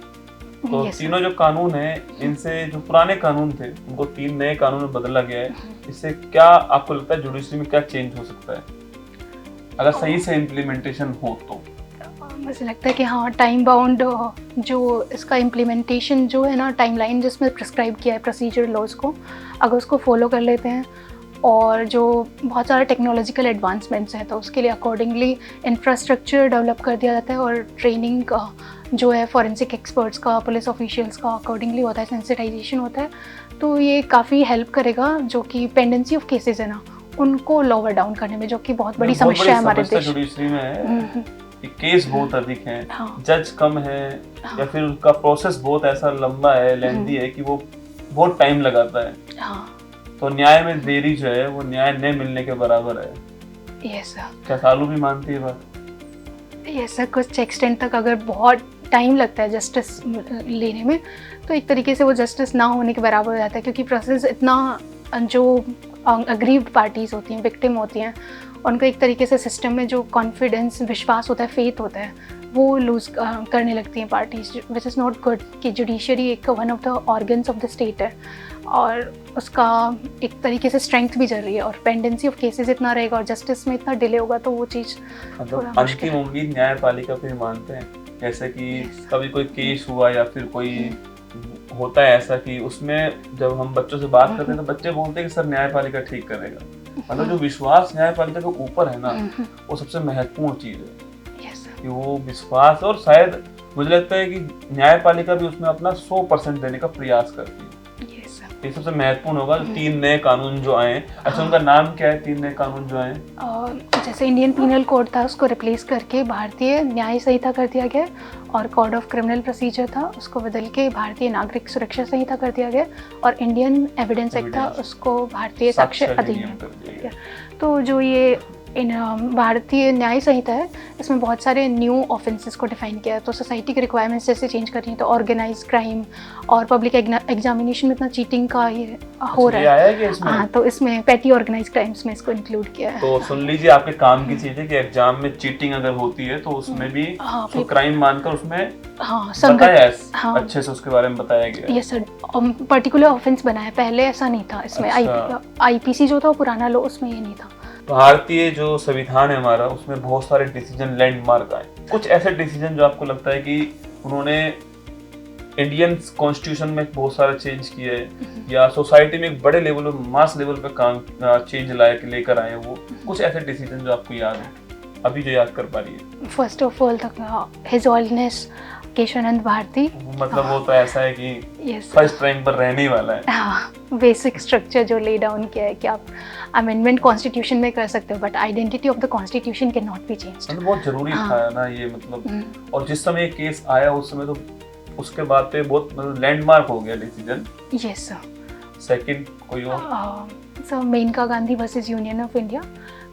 तो तीनों जो कानून हैं, इनसे जो पुराने कानून थे उनको 3 नए कानून में बदला गया है। इससे क्या आपको लगता है जुडिशरी में क्या चेंज हो सकता है, अगर सही से इम्प्लीमेंटेशन हो तो? मुझे लगता है कि हाँ, टाइम बाउंड जो इसका इम्प्लीमेंटेशन जो है ना, टाइमलाइन जिसमें प्रिस्क्राइब किया है प्रोसीजर लॉज को, अगर उसको फॉलो कर लेते हैं, और जो बहुत सारे टेक्नोलॉजिकल एडवांसमेंट्स हैं, तो उसके लिए अकॉर्डिंगली इंफ्रास्ट्रक्चर डेवलप कर दिया जाता है, और ट्रेनिंग जो है फॉरेंसिक एक्सपर्ट्स का, पुलिस ऑफिशियल्स का अकॉर्डिंगली होता है, सेंसिटाइजेशन होता है। तो ये काफ़ी हेल्प करेगा, जो कि पेंडेंसी ऑफ केसेस है ना, उनको लोअर डाउन करने में, जो कि बहुत बड़ी समस्या है हमारे देश में। केस बहुत अधिक हैं, हाँ। जज कम है, हाँ। या फिर उसका प्रोसेस बहुत ऐसा लंबा है, लेंथी है कि वो बहुत टाइम लगाता है, हाँ। तो न्याय में देरी जो है वो न्याय न मिलने के बराबर है। Yes sir. क्या सालू भी मानती है बात? यस सर, कुछ एक्सटेंट तक अगर बहुत टाइम लगता है जस्टिस लेने में, तो एक तरीके से वो जस्टिस ना होने के बराबर हो जाता है, क्योंकि प्रोसेस इतना, जो अग्रीव्ड पार्टीज होती हैं, विक्टिम होती हैं, उनका एक तरीके से सिस्टम में जो कॉन्फिडेंस, विश्वास होता है, फेथ होता है, वो लूज़ करने लगती हैं parties, which is not good. कि जुडिशरी एक one of the organs of the state है, और उसका एक तरीके से स्ट्रेंथ भी जरूरी है, और पेंडेंसी ऑफ केसेस इतना रहेगा और जस्टिस में इतना डिले होगा, तो वो चीज़ मतलब अंतिम उम्मीद न्यायपालिका पे मानते हैं। जैसे कि कभी कोई केस हुआ या फिर कोई होता है ऐसा कि उसमें जब हम बच्चों से बात करते हैं तो बच्चे बोलते हैं कि सर न्यायपालिका ठीक करेगा। मतलब जो विश्वास न्यायपालिका के ऊपर है ना, वो सबसे महत्वपूर्ण चीज है। कि वो विश्वास, और शायद मुझे लगता है कि न्यायपालिका भी उसमें अपना 100% देने का प्रयास करती है। यस ये सबसे महत्वपूर्ण होगा। 3 नए कानून जो आए, अच्छा उनका नाम क्या है 3 नए कानून जो आए? जैसे इंडियन पीनल कोड था उसको रिप्लेस करके भारतीय न्याय संहिता कर दिया गया, और कोड ऑफ क्रिमिनल प्रोसीजर था उसको बदल के भारतीय नागरिक सुरक्षा संहिता कर दिया गया, और इंडियन एविडेंस एक्ट था उसको भारतीय साक्ष्य अधिनियम कर दिया गया। तो जो ये इन भारतीय न्याय संहिता है इसमें बहुत सारे न्यू ऑफेंसेस को डिफाइन किया है। तो सोसाइटी की रिक्वायरमेंट्स जैसे चेंज कर रही हैं, तो ऑर्गेनाइज क्राइम और पब्लिक एग्जामिनेशन में इतना चीटिंग का ये हो रहा है। हाँ, तो इसमें पेटी ऑर्गेनाइज क्राइम्स में इसको इंक्लूड किया है। तो सुन लीजिए, आपके काम की चीज है कि एग्जाम में चीटिंग अगर होती है तो उसमें भी तो क्राइम मानकर उसमें बताया अच्छे से उसके बारे में बताया गया। यस सर, पर्टिकुलर ऑफेंस बनाया, पहले ऐसा नहीं था इसमें। आईपीसी जो था वो पुराना लो, उसमें ये नहीं था। भारतीय जो संविधान है हमारा, उसमें बहुत सारे डिसीजन लैंडमार्क आए। कुछ ऐसे डिसीजन जो आपको लगता है कि उन्होंने इंडियन कॉन्स्टिट्यूशन में बहुत सारा चेंज किए हैं, या सोसाइटी में एक बड़े लेवल पर, मास लेवल पे काम चेंज लेकर आए हैं, वो कुछ ऐसे डिसीजन जो आपको याद है अभी, जो याद कर पा रही है? First of all his holiness Kesavananda Bharati, मतलब वो तो ऐसा है कि फर्स्ट रैंक पर रहने वाला है। हाँ, बेसिक स्ट्रक्चर जो ले डाउन किया है कि आप अमेंडमेंट कॉन्स्टिट्यूशन में कर सकते हो, but identity of the constitution can not be changed. मतलब बहुत जरूरी था ना ये, मतलब। और जिस समय केस आया उस समय तो उसके बाद पे बहुत मतलब लैंडमार्क हो गया डिसीजन। Yes sir. सेकंड कोई और? Sir Menaka Gandhi versus union of India,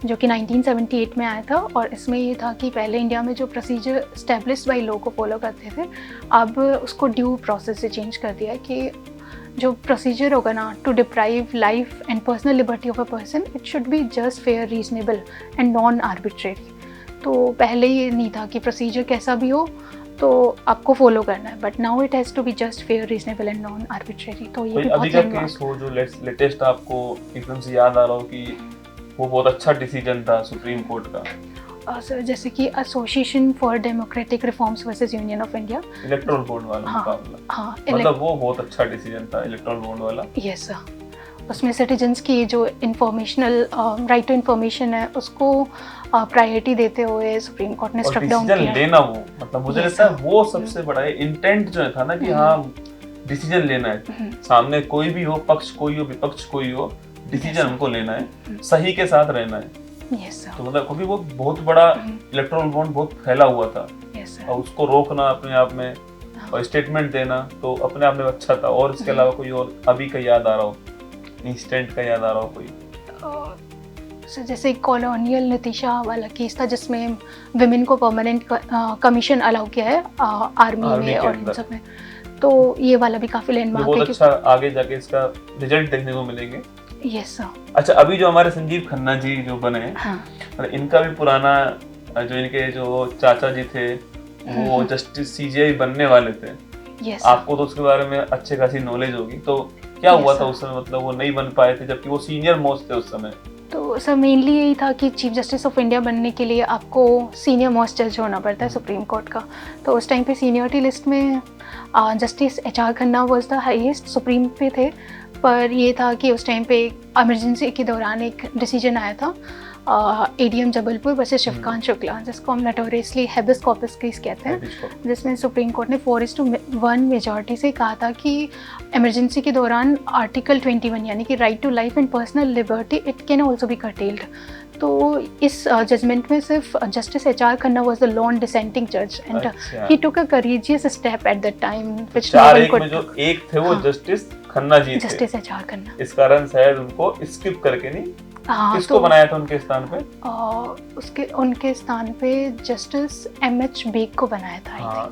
जो कि 1978 में आया था, और इसमें ये था कि पहले इंडिया में जो प्रोसीजर स्टैब्लिश्ड बाय लॉ को फॉलो करते थे, अब उसको ड्यू प्रोसेस से चेंज कर दिया कि जो प्रोसीजर होगा ना, to deprive life and personal liberty of a person, it should be just, fair, reasonable and non arbitrary. तो पहले ये नहीं था कि प्रोसीजर कैसा भी हो तो आपको फॉलो करना है, but now it has to be just, fair, reasonable and non arbitrary. तो ये भी अभी का केस हो जो लेटेस्ट आपको एकदम से याद आ रहा हो कि वो बहुत अच्छा डिसीजन था सुप्रीम कोर्ट का? सर जैसे कि association for democratic reforms versus union of India, electoral bond वाला मुकाबला। हाँ, मतलब वो बहुत अच्छा डिसीजन था इलेक्टोरल बॉन्ड वाला। Yes sir. उसमें सिटीजन्स की जो इंफॉर्मेशनल राइट टू इंफॉर्मेशन है उसको प्रायोरिटी देते हुए सुप्रीम कोर्ट ने स्ट्रक डाउन किया लेना। वो मतलब मुझे लगता है वो सबसे बड़ा इंटेंट जो था ना कि हाँ डिसीजन लेना है, सामने कोई भी हो, पक्ष कोई हो, विपक्ष कोई हो, डिसीजन हमको लेना है, सही के साथ रहना है। तो मतलब क्योंकि वो बहुत बड़ा इलेक्टोरल बॉन्ड बहुत फैला हुआ था, और उसको रोकना अपने आप में और स्टेटमेंट देना तो अपने आप में अच्छा था। और इसके अलावा कोई और अभी का याद आ रहा हो, इंस्टेंट का याद आ रहा हो कोई? जैसे कॉलोनियल नितिशा वाला केस था जिसमें विमेन को परमानेंट कमीशन अलाउ किया है आर्मी में और इन सब में, तो ये वाला भी काफी लैंडमार्क है। बहुत अच्छा, आगे जाके इसका रिजल्ट देखने को मिलेंगे। Yes sir. अच्छा, अभी जो हमारे संजीव खन्ना जी जो बने हैं, हाँ। इनका भी पुराना जो इनके जो चाचा जी थे वो जस्टिस सीजीआई बनने वाले थे। yes, आपको तो उसके बारे में अच्छी खासी नॉलेज होगी, तो क्या हुआ था उस समय? मतलब वो नहीं बन पाए थे जबकि वो सीनियर मोस्ट थे उस समय। तो सर मेनली यही था कि चीफ जस्टिस ऑफ इंडिया बनने के लिए आपको सीनियर मोस्ट जज होना पड़ता है सुप्रीम कोर्ट का। तो उस टाइम पे सीनियरिटी लिस्ट में justice HR Khanna was the highest, supreme पे थे। पर ये था कि उस टाइम पे इमरजेंसी के दौरान एक डिसीजन आया था एडीएम जबलपुर वर्सेस शिवकांत शुक्ला, जिसको हम नोटोरियसली हेबिस कॉर्पस केस कहते हैं, जिसमें सुप्रीम कोर्ट ने 4:1 मेजॉरिटी से कहा था कि इमरजेंसी के दौरान आर्टिकल 21 यानी कि right to life and personal liberty it can also be curtailed. तो इस जजमेंट में सिर्फ justice HR Khanna was the lone dissenting जज and he took a courageous step at that time which no one could. जो एक थे वो justice Khanna ji थे, जस्टिस एचआर खन्ना। इस कारण शायद उनको स्किप करके नहीं, किसको तो बनाया था उनके स्थान पे? उनके स्थान पे जस्टिस एमएच बेग को बनाया था। हाँ,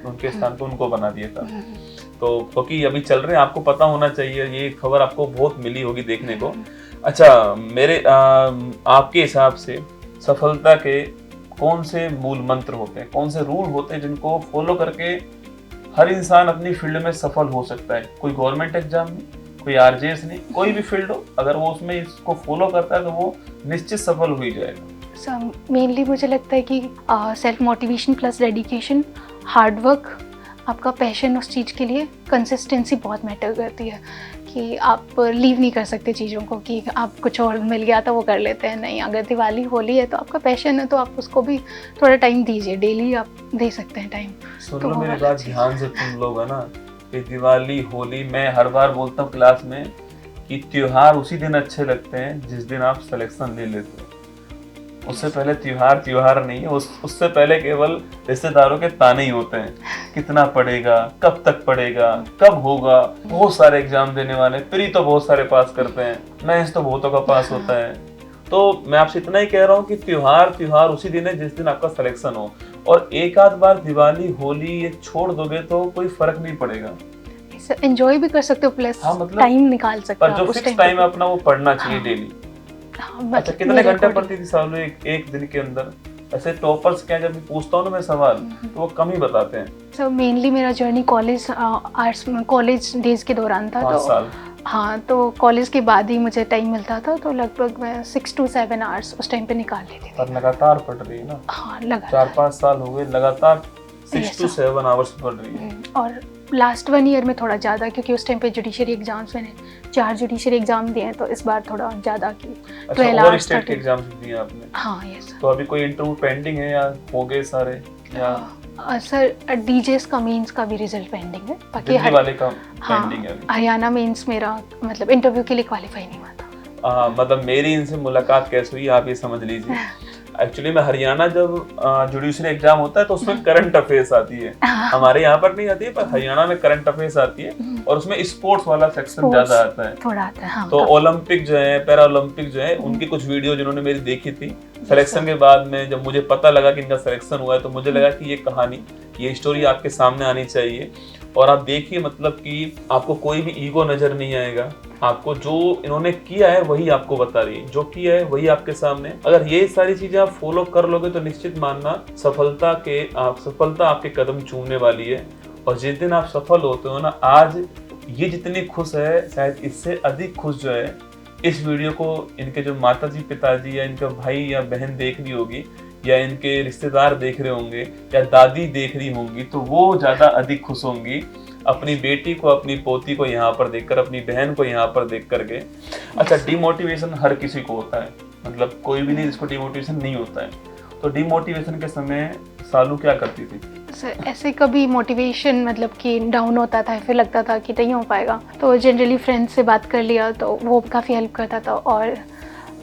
उनके स्थान पे उनको बना दिया था। तो क्योंकि अभी चल रहे हैं, आपको पता होना चाहिए, ये खबर आपको बहुत मिली होगी देखने को। अच्छा, मेरे आपके हिसाब से सफलता के कौन से मूल मंत्र होते हैं, कौन से रूल होते हैं जिनको फॉलो करके हर इंसान अपनी फील्ड में सफल हो सकता है? कोई गवर्नमेंट एग्जाम नहीं, कोई आरजेएस नहीं, कोई भी फील्ड हो, अगर वो उसमें इसको फॉलो करता है तो वो निश्चित सफल हो ही जाएगा। सर मेनली मुझे लगता है कि self motivation plus dedication, hard work, आपका पैशन उस चीज़ के लिए, कंसिस्टेंसी बहुत मैटर करती है। कि आप लीव नहीं कर सकते चीज़ों को कि आप कुछ और मिल गया तो वो कर लेते हैं। नहीं, अगर दिवाली होली है तो आपका पैशन है तो आप उसको भी थोड़ा टाइम दीजिए, डेली आप दे सकते हैं टाइम। सुन तो लो वो मेरी वाला बात चीज़। ध्यान से, तुम लोग है ना, कि दिवाली होली, मैं हर बार बोलता हूँ क्लास में कि त्योहार उसी दिन अच्छे लगते हैं जिस दिन आप सिलेक्शन ले लेते हो। उससे पहले त्योहार त्योहार नहीं है, उससे पहले केवल रिश्तेदारों के ताने ही होते हैं। कितना पढ़ेगा, कब तक पढ़ेगा, कब होगा, बहुत सारे एग्जाम देने वाले, प्री तो बहुत सारे पास करते हैं, मेंस तो बहुतों का पास होता है। तो मैं आपसे इतना ही कह रहा हूँ कि त्योहार उसी दिन है जिस दिन आपका सिलेक्शन हो। और एक आध बार दिवाली होली ये छोड़ दोगे तो कोई फर्क नहीं पड़ेगा। एंजॉय भी कर सकते हो, प्लस हाँ, मतलब टाइम निकाल सकते पर हो जो आप उस फिक्स टाइम टाइम पे। है अपना वो पढ़ना चाहिए हाँ। डेली। हाँ, अच्छा, मतलब कितने मेरे घंटे according- पढ़ती थी सालों एक दिन के अंदर? ऐसे टॉपर्स क्या, जब मैं पूछता हूँ ना मैं सवाल, तो वो कम ही बताते हैं। सो मेनली मेरा journey college arts college days के दौरान था। 5 तो साल। हाँ, तो कॉलेज के बाद ही मुझे टाइम मिलता था, तो लगभग मैं 6 to 7 आवर्स उस टाइम पे निकाल लेती थी। पर लगातार पढ़ रही है ना? हाँ, लगा 4-5 साल हो गए लगातार 6 Yes, to 7 आवर्स पढ़ रही है। और लास्ट 1 ईयर में थोड़ा ज़्यादा, क्योंकि उस टाइम पे जुडिशरी एग्जाम्स मैंने 4 जुडिशरी एग्जाम दिए हैं, तो इस बार थोड़ा ज़्यादा की 12 अच्छा, और आवर्स स्टेट के एग्जाम्स दिए आपने? हाँ, यस तो अभी कोई इंटरव्यू पेंडिंग है या हो गए सारे, या सर डीजेस का मेंस का भी रिजल्ट पेंडिंग है। बाकी दिल्ली वाले का हाँ, पेंडिंग है अभी? हरियाणा मेंस मेरा मतलब इंटरव्यू के लिए क्वालिफाई नहीं हुआ था। मतलब मेरी इनसे मुलाकात कैसे हुई आप ये समझ लीजिए। एक्चुअली में हरियाणा जब जुडिशरी एग्जाम होता है तो उसमें करंट अफेयर्स आती है, हमारे यहाँ पर नहीं आती है, पर हरियाणा में करंट अफेयर्स आती है, और उसमें स्पोर्ट्स वाला सेक्शन ज्यादा आता है। थोड़ा आता है, हाँ, तो ओलंपिक जो है, पैरा ओलंपिक जो है, उनकी कुछ वीडियो जिन्होंने मेरी देखी थी सिलेक्शन के बाद में, जब मुझे पता लगा कि इनका सिलेक्शन हुआ है, तो मुझे लगा कि ये कहानी, ये स्टोरी आपके सामने आनी चाहिए। और आप देखिए, मतलब कि आपको कोई भी ईगो नजर नहीं आएगा, आपको जो इन्होंने किया है वही आपको बता रही है, जो किया है वही आपके सामने। अगर ये सारी चीजें आप फॉलो कर लोगे तो निश्चित मानना सफलता आपके कदम चूमने वाली है। और जिस दिन आप सफल होते हो ना, आज ये जितनी खुश है, शायद इससे अधिक खुश जो है इस वीडियो को इनके जो माताजी पिताजी या इनका भाई या बहन देख रही होगी, या इनके रिश्तेदार देख रहे होंगे, या दादी देख रही होंगी, तो वो ज्यादा अधिक खुश होंगी अपनी बेटी को, अपनी पोती को यहाँ पर देखकर, अपनी बहन को यहाँ पर देख करके। अच्छा, डिमोटिवेशन हर किसी को होता है, मतलब कोई भी नहीं जिसको डिमोटिवेशन नहीं होता है। तो डिमोटिवेशन के समय सालू क्या करती थी? ऐसे कभी मोटिवेशन मतलब कि डाउन होता था, फिर लगता था कि नहीं हो पाएगा, तो जनरली फ्रेंड्स से बात कर लिया तो वो काफ़ी हेल्प करता था, और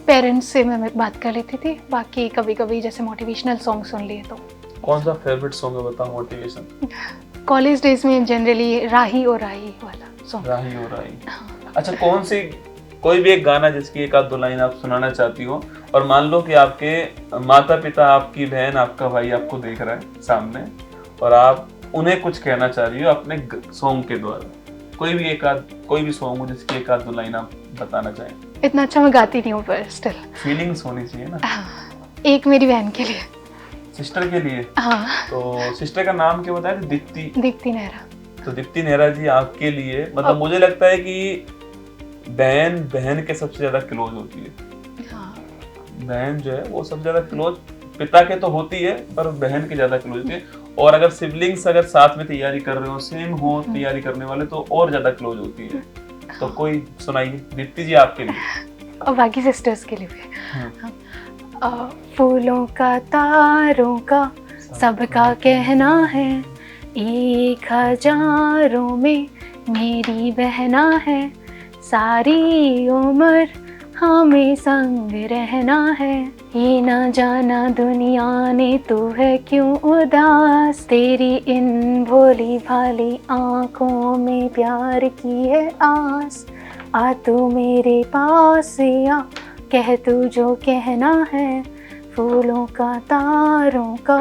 पेरेंट्स से मैं बात कर लेती थी। बाकी कभी कभी जैसे मोटिवेशनल सॉन्ग सुन लिए तो। कौन सा फेवरेट सॉन्ग है बताओ मोटिवेशन? कॉलेज डेज में जनरली राही ओ राही वाला सॉन्ग। राही ओ राही। अच्छा, कौन सी, कोई भी एक गाना जिसकी एक आध दो लाइन आप सुनाना चाहती हो, और मान लो कि आपके माता पिता, आपकी बहन, आपका भाई आपको देख रहा है सामने, और आप उन्हें कुछ कहना चाह रही हो अपने सॉन्ग के द्वारा, कोई भी सॉन्ग हो जिसकी एक आध दो लाइन आप बताना चाहें। इतना अच्छा मैं गाती नहीं हूँ, पर स्टिल फीलिंग्स होनी चाहिए ना। एक मेरी बहन के लिए, सिस्टर के लिए। हाँ, तो सिस्टर का नाम क्या बताया? दीप्ति नेहरा। तो दीप्ति नेहरा जी, आपके लिए मतलब मुझे लगता है कि बहन के सबसे ज्यादा क्लोज होती है। हाँ, बहन जो है वो सबसे ज्यादा क्लोज पिता के तो होती है, पर बहन के ज्यादा क्लोज होती है। और अगर सिबलिंग्स अगर साथ में तैयारी कर रहे हो, सेम हो तैयारी करने वाले, तो और ज्यादा क्लोज होती है। तो कोई सुनाइए दीप्ति जी आपके लिए। और बाकी सिस्टर्स के लिए भी। फूलों का, तारों का, सबका कहना है, 1000 में मेरी बहना है, सारी उम्र हमें संग रहना है, ये ना जाना दुनिया ने तू है क्यों उदास, तेरी इन भोली भाली आंखों में प्यार की है आस, आ तू मेरे पास या कह तू जो कहना है, फूलों का, तारों का,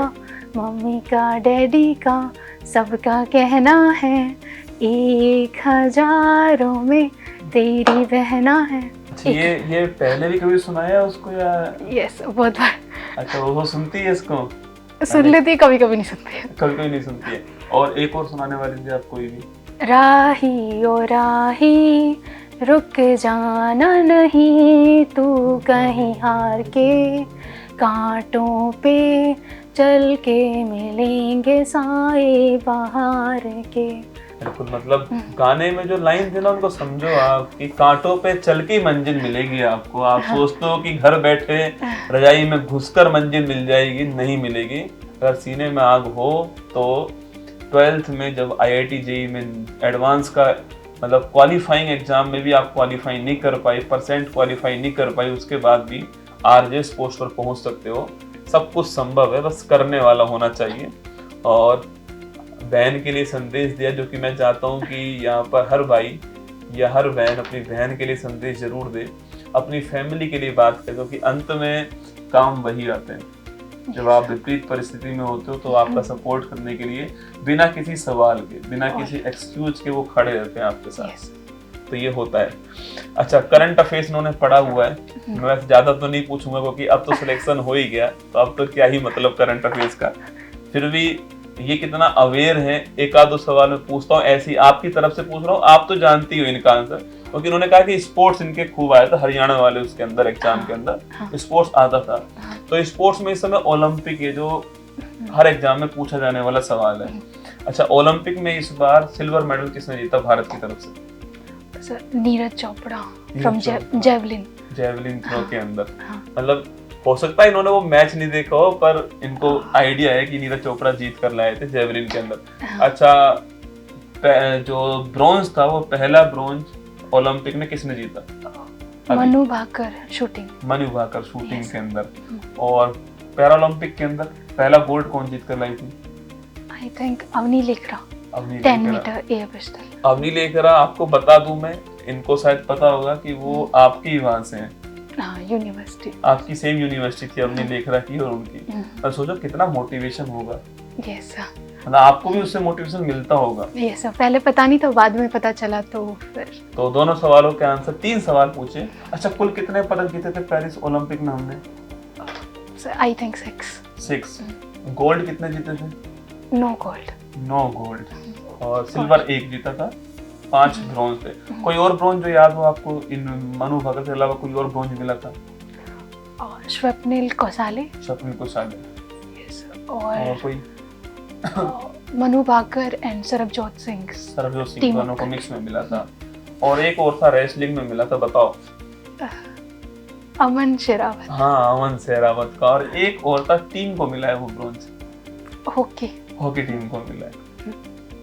मम्मी का, डैडी का, सबका कहना है, 1000 में तेरी बहना है। अच्छा, ये पहले भी कभी सुनाया उसको या? यस, बहुत बार। अच्छा, वो सुनती है इसको? सुन लेती है, कभी कभी नहीं सुनती है। कभी नहीं सुनती है। और एक और सुनाने वाली थी आप कोई भी? राही ओ राही, रुक जाना नहीं, तू कहीं हार के, कांटों पे चल के मिलेंगे साए बाहर के, बिल्कुल, मतलब गाने में जो लाइन थी ना उनको समझो आप कि कांटों पे चल के मंजिल मिलेगी आपको। आप सोचते हो कि घर बैठे रजाई में घुसकर मंजिल मिल जाएगी, नहीं मिलेगी। अगर सीने में आग हो तो 12th में जब IIT JEE में एडवांस का मतलब क्वालिफाइंग एग्जाम में भी आप क्वालिफाई नहीं कर पाई, परसेंट क्वालिफाई नहीं कर पाई, उसके बाद भी RJS पोस्ट पर पहुंच सकते हो। सब कुछ संभव है, बस करने वाला होना चाहिए। और बहन के लिए संदेश दिया, जो कि मैं चाहता हूँ कि यहाँ पर हर भाई या हर बहन अपनी बहन के लिए संदेश जरूर दे, अपनी फैमिली के लिए बात करे, क्योंकि अंत में काम वही आते हैं। जब आप विपरीत परिस्थिति में होते हो तो आपका सपोर्ट करने के लिए बिना किसी सवाल के, बिना किसी एक्सक्यूज के वो खड़े रहते हैं आपके साथ। तो ये होता है। अच्छा, करंट अफेयर्स इन्होंने पढ़ा हुआ है, मैं वैसे ज्यादा तो नहीं पूछूंगा क्योंकि अब तो सिलेक्शन हो ही गया, तो अब तो क्या ही मतलब करंट अफेयर्स का। फिर भी ये कितना अवेयर है, एक आध दो सवाल मैं पूछता हूँ, ऐसी आपकी तरफ से पूछ रहा हूँ, आप तो जानती हो इनका आंसर, क्योंकि उन्होंने कहा कि स्पोर्ट्स इनके खूब आया था, हरियाणा वाले उसके अंदर एग्जाम के अंदर स्पोर्ट्स आता था। तो स्पोर्ट्स में इस समय ओलंपिक है, जो हर एग्जाम में पूछा जाने वाला सवाल है। अच्छा, ओलंपिक में इस बार सिल्वर मेडल किसने जीता भारत की तरफ से? Neeraj Chopra from javelin throw के अंदर। मतलब हो सकता है इन्होंने वो मैच नहीं देखा हो, पर इनको आइडिया है कि नीरज चोपड़ा जीत कर लाए थे जेवलिन के अंदर। अच्छा, जो ब्रॉन्ज था, वो पहला ब्रॉन्ज ओलंपिक में किसने जीता? मनु भाकर शूटिंग के अंदर। और पैरालंपिक के अंदर पहला गोल्ड कौन जीत कर लाई थी? I think Avani Lekhara 10 metre air pistol. Avani Lekhara, आपको बता दूं मैं, इनको शायद पता होगा कि वो आपकी वहां से हैं, यूनिवर्सिटी, आपकी सेम यूनिवर्सिटी थी अवनी लेखरा की और उनकी। और सोचो कितना मोटिवेशन होगा। यस सर, मतलब आपको भी उससे मोटिवेशन मिलता होगा। यस सर, पहले पता नहीं था, बाद में पता चला। तो फिर तो दोनों सवालों के आंसर, 3 सवाल पूछे। अच्छा, कुल कितने पदक जीते थे पेरिस ओलंपिक में हमने? I think 6। गोल्ड कितने जीते थे? 9 गोल्ड। और सिल्वर 1 जीता था, 5 ब्रॉन्ज थे। कोई और ब्रॉन्ज जो याद हो आपको, इन मनु भाकर के अलावा कोई और ब्रॉन्ज मिला था? और स्वप्निल कोसाले। यस। और कोई मनु भाकर एंड सरबजोत सिंह दोनों को मिक्स में मिला था। और एक और था रेसलिंग में मिला था, बताओ? अमन शेरावत। हाँ, अमन शेरावत का। और एक और था, टीम को मिला है वो ब्रॉन्ज, हॉकी टीम को मिला है।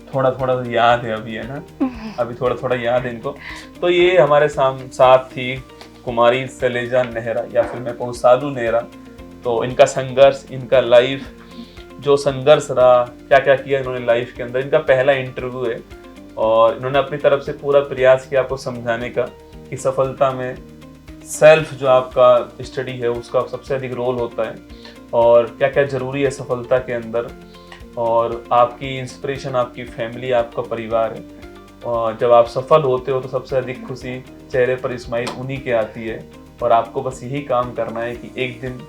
थोड़ा थोड़ा याद है अभी, है ना, अभी थोड़ा थोड़ा याद है इनको। तो ये हमारे साथ थी कुमारी शैलेजा नेहरा, या फिर मैं कहूँ साधु नेहरा। तो इनका संघर्ष, इनका लाइफ, जो संघर्ष रहा, क्या क्या किया इन्होंने लाइफ के अंदर, इनका पहला इंटरव्यू है। और इन्होंने अपनी तरफ से पूरा प्रयास किया आपको समझाने का कि सफलता में सेल्फ जो आपका स्टडी है उसका सबसे अधिक रोल होता है, और क्या क्या जरूरी है सफलता के अंदर। और आपकी इंस्पिरेशन आपकी फैमिली, आपका परिवार है। और जब आप सफल होते हो तो सबसे अधिक खुशी चेहरे पर स्माइल उन्हीं के आती है। और आपको बस यही काम करना है कि एक दिन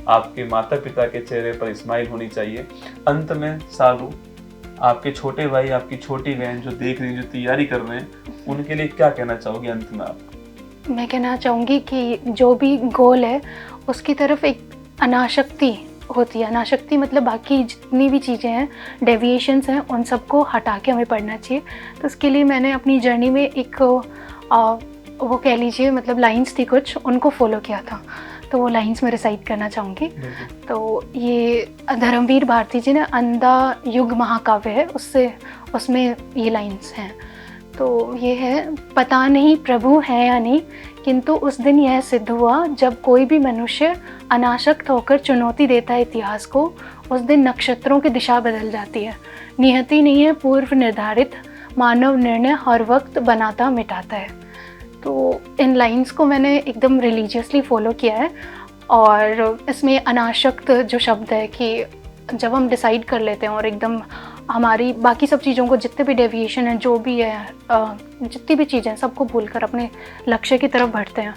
आपके माता पिता के चेहरे पर स्माइल होनी चाहिए। अंत में सालू, आपके छोटे भाई, आपकी छोटी बहन जो देख रही है, जो तैयारी कर रहे हैं, उनके लिए क्या कहना चाहोगी अंत में आप? मैं कहना चाहूँगी कि जो भी गोल है उसकी तरफ एक अनासक्ति होती है। अनासक्ति मतलब बाकी जितनी भी चीज़ें हैं, डेविएशंस हैं, उन सबको हटा के हमें पढ़ना चाहिए। तो उसके लिए मैंने अपनी जर्नी में एक वो कह लीजिए मतलब लाइंस थी कुछ, उनको फॉलो किया था। तो वो लाइंस में रिसाइट करना चाहूँगी। तो ये धर्मवीर भारती जी ने अंधा युग महाकाव्य है, उसमें ये लाइंस हैं। तो ये है, पता नहीं प्रभु है या नहीं, किंतु उस दिन यह सिद्ध हुआ जब कोई भी मनुष्य अनासक्त होकर चुनौती देता है इतिहास को, उस दिन नक्षत्रों की दिशा बदल जाती है। नियति नहीं है पूर्व निर्धारित, मानव निर्णय हर वक्त बनाता मिटाता है। तो इन लाइंस को मैंने एकदम रिलीजियसली फॉलो किया है। और इसमें अनासक्त जो शब्द है कि जब हम डिसाइड कर लेते हैं और एकदम हमारी बाकी सब चीज़ों को, जितने भी डेविएशन है, जो भी है, जितनी भी चीज़ें हैं, सबको भूलकर अपने लक्ष्य की तरफ बढ़ते हैं,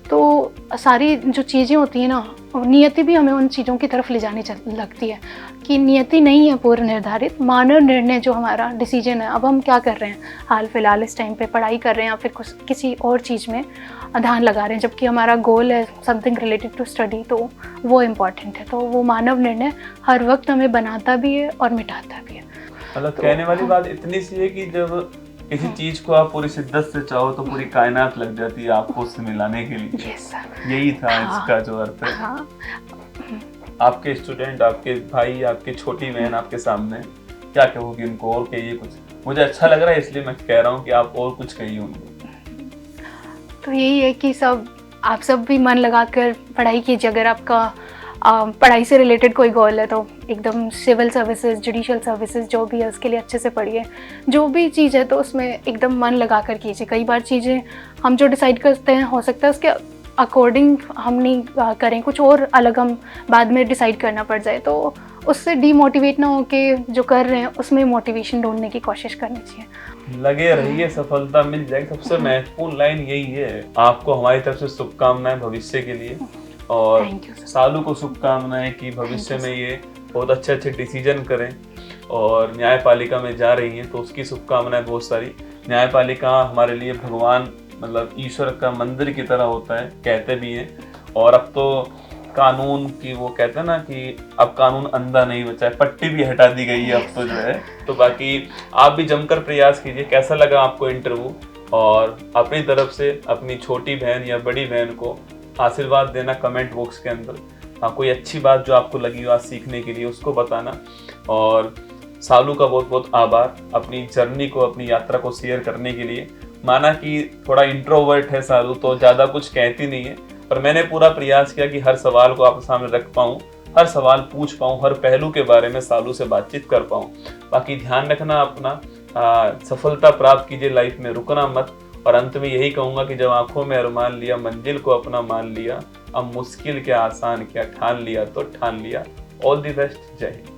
तो सारी जो चीज़ें होती हैं ना, नियति भी हमें उन चीज़ों की तरफ ले जाने लगती है कि नियति नहीं है पूर्व निर्धारित, मानव निर्णय जो हमारा डिसीजन है। अब हम क्या कर रहे हैं, हाल फिलहाल इस टाइम पे पढ़ाई कर रहे हैं या फिर किसी और चीज़ में ध्यान लगा रहे हैं, जबकि हमारा गोल है समथिंग रिलेटेड टू स्टडी, तो वो इम्पॉर्टेंट है। तो वो मानव निर्णय हर वक्त हमें बनाता भी है और मिटाता भी है। मतलब कहने वाली बात इतनी सी है कि जब किसी चीज को आप पूरी शिद्दत से चाहो तो पूरी कायनात लग जाती है आपको उससे मिलाने के लिए। Yes sir. यही था हाँ। इसका जो अर्थ है। हाँ। आपके स्टूडेंट, आपके भाई, आपकी छोटी बहन आपके सामने, क्या कहोगे उनको और कहिए कुछ? मुझे अच्छा लग रहा है इसलिए मैं कह रहा हूँ कि आप और कुछ कहिए उनको। तो यही है कि आप सब भी मन लगाकर पढ़ाई कीजिए। अगर आपका पढ़ाई से रिलेटेड कोई गोल है तो एकदम सिविल सर्विसेज, जुडिशियल सर्विसेज जो भी है उसके लिए अच्छे से पढ़िए। जो भी चीज़ है तो उसमें एकदम मन लगा कर कीजिए। कई बार चीज़ें हम जो डिसाइड करते हैं हो सकता है उसके अकॉर्डिंग हम नहीं करें, कुछ और अलग हम बाद में डिसाइड करना पड़ जाए, तो उससे डीमोटिवेट ना होके जो कर रहे हैं उसमें मोटिवेशन ढूंढने की कोशिश करनी चाहिए। लगे रहिए, सफलता मिल जाएगी। सबसे महत्वपूर्ण लाइन यही है। आपको हमारी तरफ से शुभकामनाएं भविष्य के लिए, और सालू को शुभकामनाएं कि भविष्य में ये बहुत अच्छे अच्छे डिसीजन करें। और न्यायपालिका में जा रही हैं तो उसकी शुभकामनाएं बहुत सारी। न्यायपालिका हमारे लिए भगवान, मतलब ईश्वर का मंदिर की तरह होता है, कहते भी हैं। और अब तो कानून की वो कहते हैं ना कि अब कानून अंधा नहीं बचा है, पट्टी भी हटा दी गई है अब तो जो है। तो बाकी आप भी जमकर प्रयास कीजिए। कैसा लगा आपको इंटरव्यू? और अपनी तरफ से अपनी छोटी बहन या बड़ी बहन को आशीर्वाद देना कमेंट बॉक्स के अंदर। कोई अच्छी बात जो आपको लगी हो आज सीखने के लिए उसको बताना। और सालू का बहुत बहुत आभार अपनी जर्नी को, अपनी यात्रा को शेयर करने के लिए। माना कि थोड़ा इंट्रोवर्ट है सालू, तो ज़्यादा कुछ कहती नहीं है, पर मैंने पूरा प्रयास किया कि हर सवाल को आपके सामने रख पाऊँ, हर सवाल पूछ पाऊँ, हर पहलू के बारे में सालू से बातचीत कर पाऊँ। बाकी ध्यान रखना अपना, सफलता प्राप्त कीजिए, लाइफ में रुकना मत। और अंत में यही कहूँगा कि जब आंखों में अरमान लिया, मंजिल को अपना मान लिया, अब मुश्किल क्या आसान क्या ठान लिया तो ठान लिया। ऑल द बेस्ट, जय हिंद।